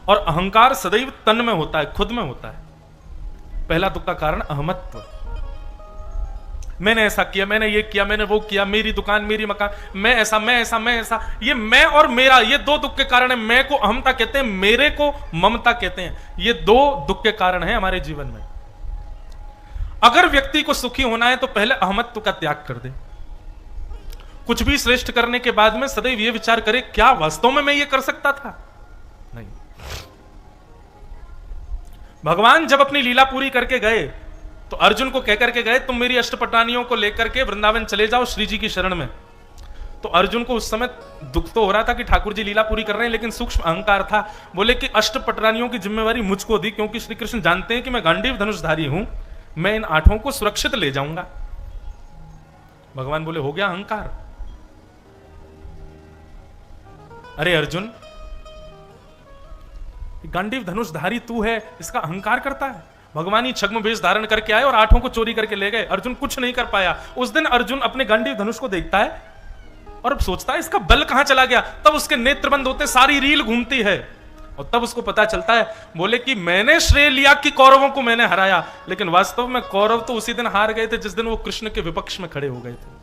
और अहंकार सदैव तन में होता है, खुद में होता है। पहला दुख का कारण अहमत्व। मैंने ऐसा किया, मैंने ये किया, मैंने वो किया, मेरी दुकान, मेरी मकान, मैं ऐसा, मैं ऐसा, मैं ऐसा। ये मैं और मेरा, ये दो दुख के कारण है। मैं को अहमता कहते हैं, मेरे को ममता कहते हैं। ये दो दुख के कारण है हमारे जीवन में। अगर व्यक्ति को सुखी होना है तो पहले अहमत्व का त्याग कर दे। कुछ भी श्रेष्ठ करने के बाद में सदैव ये विचार करे, क्या वास्तव में मैं ये कर सकता था? नहीं। भगवान जब अपनी लीला पूरी करके गए तो अर्जुन को कहकर के गए, तुम मेरी अष्टपटानियों को लेकर के वृंदावन चले जाओ श्री जी की शरण में। तो अर्जुन को उस समय दुख तो हो रहा था कि ठाकुर जी लीला पूरी कर रहे हैं, लेकिन सूक्ष्म अहंकार था। बोले कि अष्टपटानियों की जिम्मेवारी मुझको दी, क्योंकि श्री कृष्ण जानते हैं कि मैं गांडीव धनुषधारी हूं, मैं इन 8 को सुरक्षित ले जाऊंगा। भगवान बोले, हो गया अहंकार। अरे अर्जुन, गांडीव धनुषधारी तू है, इसका अहंकार करता है। भगवान ही छद्म वेश धारण करके आए और 8 को चोरी करके ले गए। अर्जुन कुछ नहीं कर पाया। उस दिन अर्जुन अपने गांडीव धनुष को देखता है और अब सोचता है इसका बल कहां चला गया। तब उसके नेत्र बंद होते, सारी रील घूमती है और तब उसको पता चलता है, बोले कि मैंने श्रेय लिया कि कौरवों को मैंने हराया, लेकिन वास्तव में कौरव तो उसी दिन हार गए थे जिस दिन वो कृष्ण के विपक्ष में खड़े हो गए थे।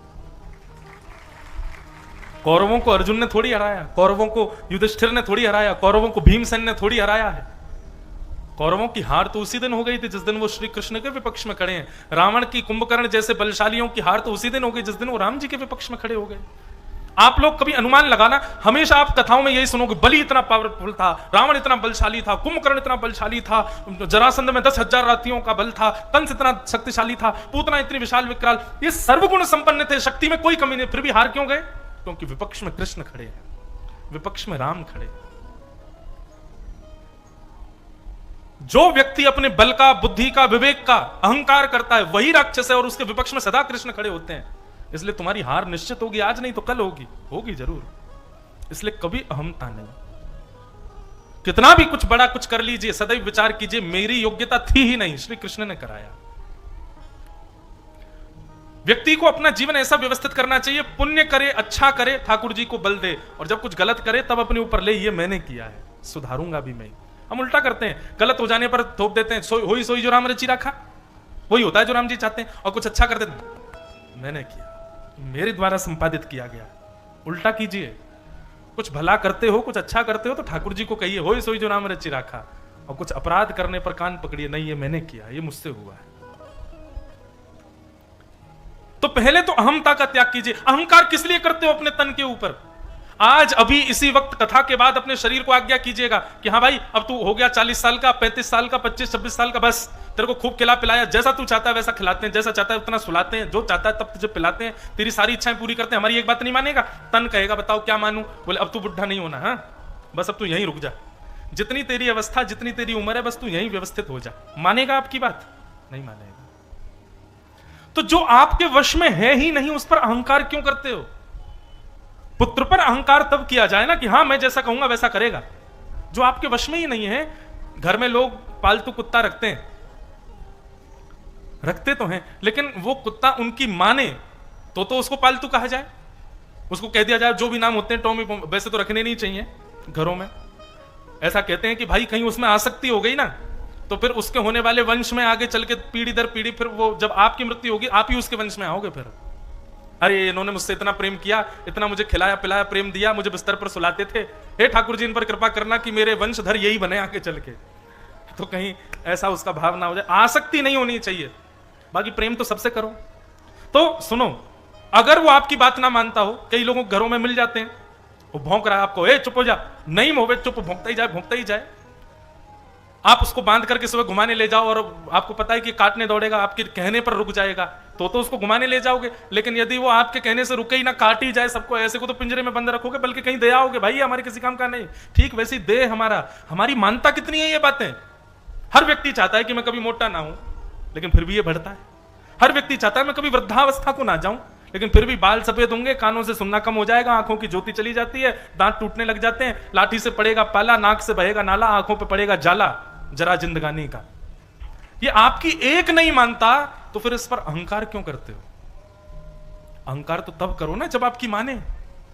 कौरवों को अर्जुन ने थोड़ी हराया, कौरवों को युधिष्ठिर ने थोड़ी हराया, कौरवों को भीमसेन ने थोड़ी हराया है। कौरवों की हार तो उसी दिन हो गई थी जिस दिन वो श्री कृष्ण के विपक्ष में खड़े हैं। रावण की, कुंभकर्ण जैसे बलशालियों की हार तो उसी दिन हो गई जिस दिन वो राम जी के विपक्ष में खड़े हो गए। आप लोग कभी अनुमान लगाना, हमेशा आप कथाओं में यही सुनोगे, बलि इतना पावरफुल था, रावण इतना बलशाली था, कुंभकर्ण इतना बलशाली था, जरासंध में 10,000 रातियों का बल था, कंस इतना शक्तिशाली था, पूतना इतनी विशाल विकराल, ये सर्वगुण संपन्न थे, शक्ति में कोई कमी नहीं, फिर भी हार क्यों गए? क्योंकि विपक्ष में कृष्ण खड़े हैं, विपक्ष में राम खड़े। जो व्यक्ति अपने बल का, बुद्धि का, विवेक का अहंकार करता है वही राक्षस है और उसके विपक्ष में सदा कृष्ण खड़े होते हैं। इसलिए तुम्हारी हार निश्चित होगी, आज नहीं तो कल होगी, होगी जरूर। इसलिए कभी अहमता नहीं। कितना भी कुछ बड़ा कुछ कर लीजिए, सदैव विचार कीजिए मेरी योग्यता थी ही नहीं, श्री कृष्ण ने कराया। व्यक्ति को अपना जीवन ऐसा व्यवस्थित करना चाहिए, पुण्य करे, अच्छा करे, ठाकुर जी को बल दे, और जब कुछ गलत करे तब अपने ऊपर ले, ये मैंने किया है, सुधारूंगा भी मैं। हम उल्टा करते हैं, गलत हो जाने पर थोप देते हैं, होई सोई जो राम रची रखा, वही होता है जो राम जी चाहते हैं। और कुछ अच्छा कर देते, मैंने किया, मेरे द्वारा संपादित किया गया। उल्टा कीजिए, कुछ भला करते हो, कुछ अच्छा करते हो तो ठाकुर जी को कहिए, होई सोई जो राम रची रखा। और कुछ अपराध करने पर कान पकड़िए, नहीं ये मैंने किया, ये मुझसे हुआ है। तो पहले तो अहमता का त्याग कीजिए। अहंकार किस लिए करते हो अपने तन के ऊपर? आज अभी इसी वक्त कथा के बाद अपने शरीर को आज्ञा कीजिएगा कि हाँ भाई, अब तू हो गया 40 साल का, 35 साल का, 25-26 साल का, बस तेरे को खूब खिला पिलाया, जैसा तू चाहता है वैसा खिलाते हैं, जैसा चाहता है उतना सुलाते हैं, जो चाहता है तब तुझे पिलाते हैं, तेरी सारी इच्छाएं पूरी करते हैं, हमारी एक बात नहीं मानेगा। तन कहेगा बताओ क्या मानूं? बोले अब तू बुढ़ा नहीं होना, हाँ बस अब तू यहीं रुक जा, जितनी तेरी अवस्था, जितनी तेरी उम्र है, बस तू यहीं व्यवस्थित हो जा। मानेगा आपकी बात? नहीं मानेगा। तो जो आपके वश में है ही नहीं उस पर अहंकार क्यों करते हो? पुत्र पर अहंकार तब किया जाए ना कि हाँ मैं जैसा कहूंगा वैसा करेगा। जो आपके वश में ही नहीं है, घर में लोग पालतू कुत्ता रखते हैं, रखते तो हैं, लेकिन वो कुत्ता उनकी माने तो उसको पालतू कहा जाए, उसको कह दिया जाए जो भी नाम होते हैं टॉमी, वैसे तो रखने नहीं चाहिए घरों में। ऐसा कहते हैं कि भाई कहीं उसमें आसक्ति हो गई ना तो फिर उसके होने वाले वंश में आगे चल के पीढ़ी दर पीढ़ी, फिर वो जब आपकी मृत्यु होगी आप ही उसके वंश में आओगे। फिर अरे इन्होंने मुझसे इतना प्रेम किया, इतना मुझे खिलाया पिलाया, प्रेम दिया, मुझे बिस्तर पर सुलाते थे, हे ठाकुर जी इन पर कृपा करना कि मेरे वंशधर यही बने आगे चल के। तो कहीं ऐसा उसका भाव ना हो जाए। आसक्ति नहीं होनी चाहिए, बाकी प्रेम तो सबसे करो। तो सुनो, अगर वो आपकी बात ना मानता हो, कई लोगों के घरों में मिल जाते हैं, वो भौंक रहा है आपको, ए चुप हो जा, नहीं मोवे चुप, भौंकता ही जाए भौंकता ही जाए। आप उसको बांध करके सुबह घुमाने ले जाओ और आपको पता है कि काटने दौड़ेगा, आपके कहने पर रुक जाएगा तो उसको घुमाने ले जाओगे। लेकिन यदि वो आपके कहने से रुके ही ना, काट ही जाए सबको, ऐसे को तो पिंजरे में बंद रखोगे, बल्कि कहीं दे आओगे, भाई हमारे किसी काम का नहीं। ठीक वैसी दे हमारी मानता कितनी है ये बातें। हर व्यक्ति चाहता है कि मैं कभी मोटा ना हूं, लेकिन फिर भी ये बढ़ता है। हर व्यक्ति चाहता है मैं कभी वृद्धावस्था को ना जाऊं, लेकिन फिर भी बाल सफेद होंगे, कानों से सुनना कम हो जाएगा, आंखों की ज्योति चली जाती है, दांत टूटने लग जाते हैं, लाठी से पड़ेगा पाला, नाक से बहेगा नाला, आंखों पे पड़ेगा जाला, जरा जिंदगानी का। ये आपकी एक नहीं मानता तो फिर इस पर अहंकार क्यों करते हो? अहंकार तो तब करो ना जब आपकी माने,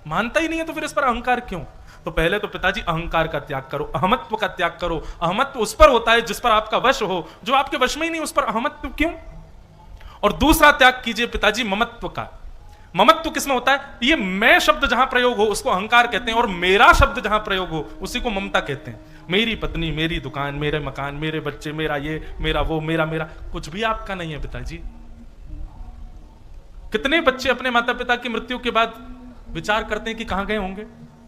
मानता ही नहीं है तो फिर इस पर अहंकार क्यों? तो पहले तो पिताजी अहंकार का त्याग करो, अहमत्व का त्याग करो। अहमत्व उस पर होता है जिस पर आपका वश हो, जो आपके वश में ही नहीं उस पर अहमत्व क्यों? और दूसरा त्याग कीजिए पिताजी ममत्व का। ममत्व किसमें होता है? ये मैं शब्द जहां प्रयोग हो उसको अहंकार कहते हैं, और मेरा शब्द जहां प्रयोग हो उसी को ममता कहते हैं। मेरी पत्नी, मेरी दुकान, मेरे मकान, मेरे बच्चे, मेरा ये, मेरा वो, मेरा मेरा, कुछ भी आपका नहीं है पिताजी। कितने बच्चे अपने माता पिता की मृत्यु के बाद विचार करते हैं कि कहां गए होंगे,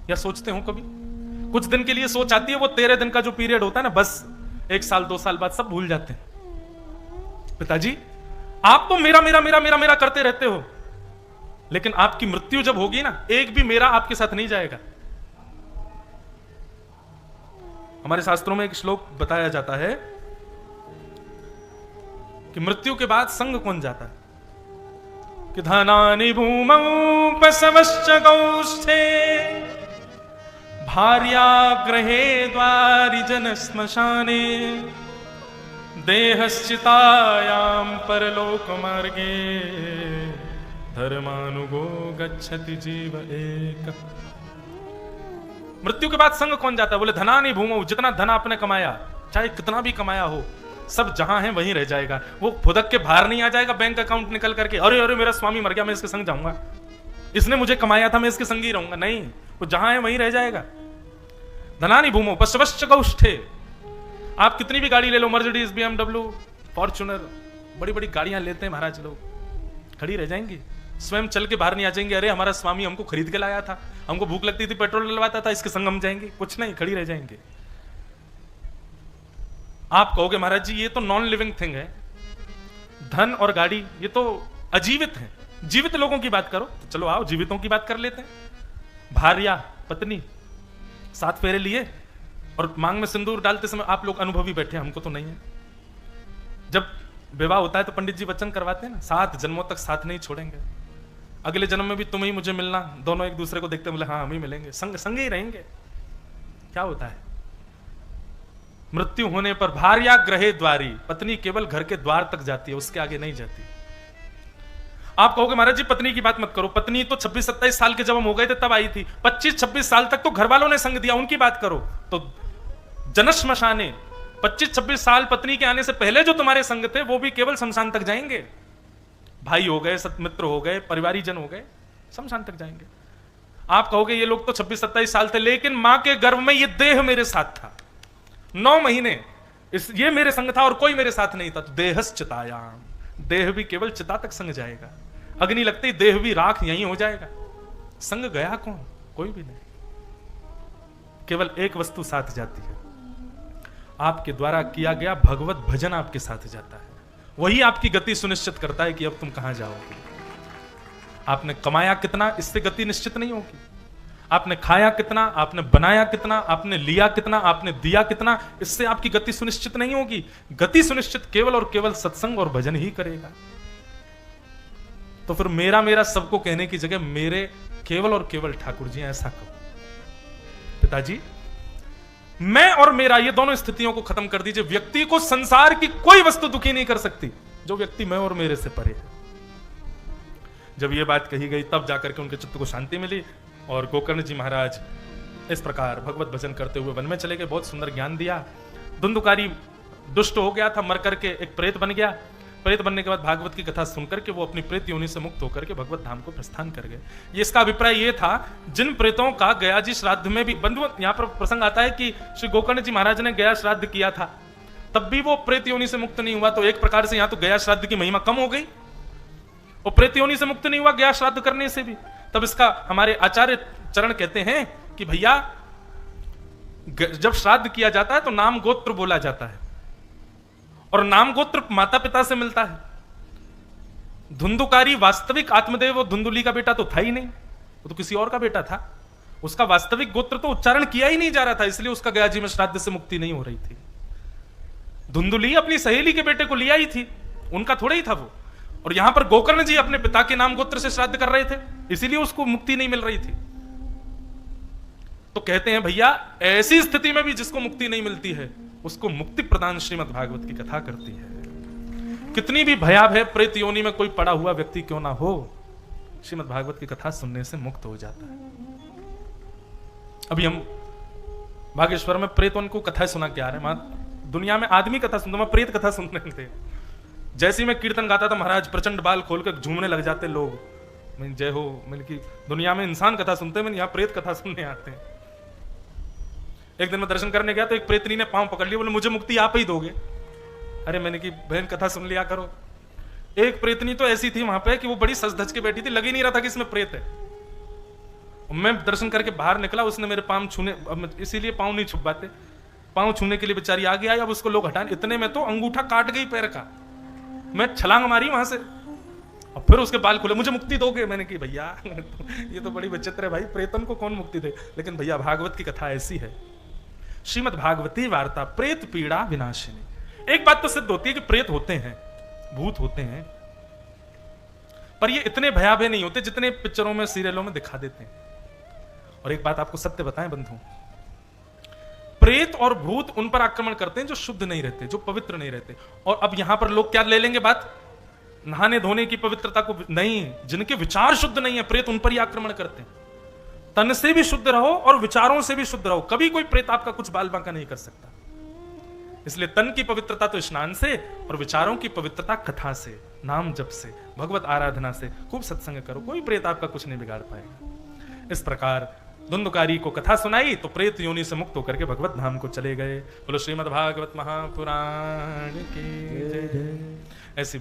या सोचते हो कभी? कुछ दिन के लिए सोच आती है, वो 13 दिन का जो पीरियड होता है ना, बस 1 साल 2 साल बाद सब भूल जाते हैं। पिताजी आप तो मेरा मेरा मेरा मेरा मेरा करते रहते हो, लेकिन आपकी मृत्यु जब होगी ना, एक भी मेरा आपके साथ नहीं जाएगा। हमारे शास्त्रों में एक श्लोक बताया जाता है कि मृत्यु के बाद संग कौन जाता है? कि धनानि भूमौ पशवश्च गौष्ठे भार्या गृहे द्वारि जन श्मशाने देहश्चितायां परलोक मार्गे धर्मानुगो गच्छति जीव एक। मृत्यु के बाद संग कौन जाता है? बोले धनानि भूमौ, जितना धन आपने कमाया, चाहे कितना भी कमाया हो, सब जहां है वहीं रह जाएगा। वो फुदक के बाहर नहीं आ जाएगा बैंक अकाउंट निकल करके, अरे अरे मेरा स्वामी मर गया, मैं इसके संग जाऊंगा, इसने मुझे कमाया था, मैं इसके संग ही रहूंगा। नहीं, वो जहां है वहीं रह जाएगा। धनानि भूमौ पशवश्च गौष्ठे। आप कितनी भी गाड़ी ले लो, मर्सिडीज, BMW, फॉर्च्यूनर, बड़ी बड़ी गाड़ियां लेते हैं महाराज लोग, खड़ी रह जाएंगी, स्वयं चल के बाहर नहीं आ जाएंगे। अरे हमारा स्वामी हमको खरीद के लाया था, हमको भूख लगती थी पेट्रोल डलवाता था, इसके संग हम जाएंगे? कुछ नहीं, खड़ी रह जाएंगे। आप कहोगे महाराज जी ये तो नॉन लिविंग थिंग है, धन और गाड़ी ये तो अजीवित है, जीवित लोगों की बात करो। तो चलो आओ जीवितों की बात कर लेते हैं। भार्या, पत्नी, 7 फेरे लिए और मांग में सिंदूर डालते समय आप लोग अनुभवी बैठे, हमको तो नहीं है। जब विवाह होता है तो पंडित जी वचन करवाते हैं ना, 7 जन्मों तक साथ नहीं छोड़ेंगे, अगले जन्म में भी तुम ही मुझे मिलना। दोनों एक दूसरे को देखते बोले हाँ हम ही मिलेंगे, संग संग ही रहेंगे। क्या होता है? मृत्यु होने पर भार्या गृहे द्वारी, पत्नी केवल घर के द्वार तक जाती है, उसके आगे नहीं जाती। आप कहोगे महाराज जी पत्नी की बात मत करो, पत्नी तो 26-27 साल के जब हम हो गए थे तब आई थी, 25-26 साल तक तो घर वालों ने संग दिया, उनकी बात करो। तो जनश्मशाने 25-26 साल पत्नी के आने से पहले जो तुम्हारे संग थे वो भी केवल शमशान तक जाएंगे। भाई हो गए, सतमित्र हो गए, परिवारीजन हो गए, शमशान तक जाएंगे। आप कहोगे ये लोग तो 26-27 साल थे, लेकिन मां के गर्भ में ये देह मेरे साथ था, 9 महीने ये मेरे संग था और कोई मेरे साथ नहीं था। तो देहश्चितायाम, देह भी केवल चिता तक संग जाएगा, अग्नि लगते ही देह भी राख यहीं हो जाएगा। संग गया कौन? कोई भी नहीं, केवल एक वस्तु साथ जाती है, आपके द्वारा किया गया भगवत भजन आपके साथ जाता है, वही आपकी गति सुनिश्चित करता है कि अब तुम कहां जाओगे। आपने कमाया कितना, इससे गति निश्चित नहीं होगी। आपने खाया कितना, आपने बनाया कितना, आपने लिया कितना, आपने दिया कितना, इससे आपकी गति सुनिश्चित नहीं होगी। गति सुनिश्चित केवल और केवल सत्संग और भजन ही करेगा। तो फिर मेरा मेरा सबको कहने की जगह मेरे केवल और केवल ठाकुर जी ऐसा कहो। पिताजी मैं और मेरा ये दोनों स्थितियों को खत्म कर दीजिए। व्यक्ति को संसार की कोई वस्तु दुखी नहीं कर सकती जो व्यक्ति मैं और मेरे से परे है। जब ये बात कही गई तब जाकर के उनके चित्त को शांति मिली और गोकर्ण जी महाराज इस प्रकार भगवत भजन करते हुए वन में चले गए। बहुत सुंदर ज्ञान दिया। धुंधुकारी दुष्ट हो गया था, मर करके एक प्रेत बन गया। प्रेत बनने के बाद भागवत की कथा सुनकर के वो अपनी प्रेत योनि से मुक्त होकर के भगवत धाम को प्रस्थान कर गए। ये इसका अभिप्राय ये था, जिन प्रेतों का गया जी श्राद्ध में भी, बंधु यहाँ पर प्रसंग आता है कि श्री गोकर्ण जी महाराज ने गया श्राद्ध किया था, तब भी वो प्रेत योनि से मुक्त नहीं हुआ। तो एक प्रकार से यहाँ तो गया श्राद्ध की महिमा कम हो गई, वो प्रेत योनि से मुक्त नहीं हुआ गया श्राद्ध करने से भी। तब इसका हमारे आचार्य चरण कहते हैं कि भैया जब श्राद्ध किया जाता है तो नाम गोत्र बोला जाता है, और नाम गोत्र माता पिता से मिलता है। धुंधुकारी वास्तविक आत्मदेव वो धुंधुली का बेटा तो था ही नहीं, वो तो किसी और का बेटा था। उसका वास्तविक गोत्र तो उच्चारण किया ही नहीं जा रहा था, इसलिए उसका गया जी में श्राद्ध से मुक्ति नहीं हो रही थी। धुंधुली अपनी सहेली के बेटे को लिया ही थी, उनका थोड़ा ही था वो। और यहां पर गोकर्ण जी अपने पिता के नाम गोत्र से श्राद्ध कर रहे थे, इसीलिए उसको मुक्ति नहीं मिल रही थी। तो कहते हैं भैया ऐसी स्थिति में भी जिसको मुक्ति नहीं मिलती है उसको मुक्ति प्रदान श्रीमद् भागवत की कथा करती है। कितनी भी भयावह प्रेत योनि में कोई पड़ा हुआ व्यक्ति क्यों ना हो, श्रीमद् भागवत की कथा सुनने से मुक्त हो जाता है। अभी हम बागेश्वर में प्रेतों को कथा सुना के आ रहे हैं। दुनिया में आदमी कथा सुनते, मैं प्रेत कथा सुन रहे थे। जैसे ही मैं कीर्तन गाता था महाराज प्रचंड बाल खोल कर झूमने लग जाते लोग। मैं जय हो, मैंने की दुनिया में इंसान कथा सुनते हैं, मैंने यहाँ प्रेत कथा सुनने आते हैं। एक दिन मैं दर्शन करने गया तो एक प्रेतनी ने पांव पकड़ लिया, बोले मुझे मुक्ति आप ही दोगे। अरे मैंने की बहन कथा सुन लिया करो। एक प्रेतनी तो ऐसी थी वहां पे कि वो बड़ी सज धज के बैठी थी, लग ही नहीं रहा था कि इसमें प्रेत है। मैं दर्शन करके बाहर निकला, उसने मेरे पांव छूने, इसीलिए पांव नहीं छुपाते, पांव छूने के लिए बेचारी आगे आई। अब उसको लोग हटाने, इतने में तो अंगूठा काट गई पैर का। मैं छलांग मारी वहां से और फिर उसके बाल खुले, मुझे मुक्ति दोगे। मैंने की भैया ये तो बड़ी विचित्र है भाई, प्रेतन को कौन मुक्ति दे। लेकिन भैया भागवत की कथा ऐसी है, श्रीमद् भागवती वार्ता प्रेत पीड़ा विनाशिनी। एक बात तो सिद्ध होती है कि प्रेत होते हैं, भूत होते हैं, पर ये इतने भयावह नहीं होते जितने पिक्चरों में सीरियलों में दिखा देते हैं। और एक बात आपको सत्य बताएं बंधु, प्रेत और भूत उन पर आक्रमण करते हैं जो शुद्ध नहीं रहते, जो पवित्र नहीं रहते। और अब यहां पर लोग क्या ले लेंगे बात, नहाने धोने की पवित्रता को नहीं, जिनके विचार शुद्ध नहीं है प्रेत उन पर ही आक्रमण करते हैं। तन से भी शुद्ध रहो और विचारों से भी शुद्ध रहो, कभी कोई प्रेत आपका कुछ बाल बांका नहीं कर सकता। इसलिए तन की पवित्रता तो स्नान से और विचारों की पवित्रता कथा से, नाम जप से, भगवत आराधना से, खूब सत्संग करो, कोई प्रेत आपका कुछ नहीं बिगाड़ पाएगा। इस प्रकार धुंधकारी को कथा सुनाई तो प्रेत योनि से मुक्त होकर के भगवत धाम को चले गए। बोलो श्रीमद् भागवत महापुराण की जय। ऐसी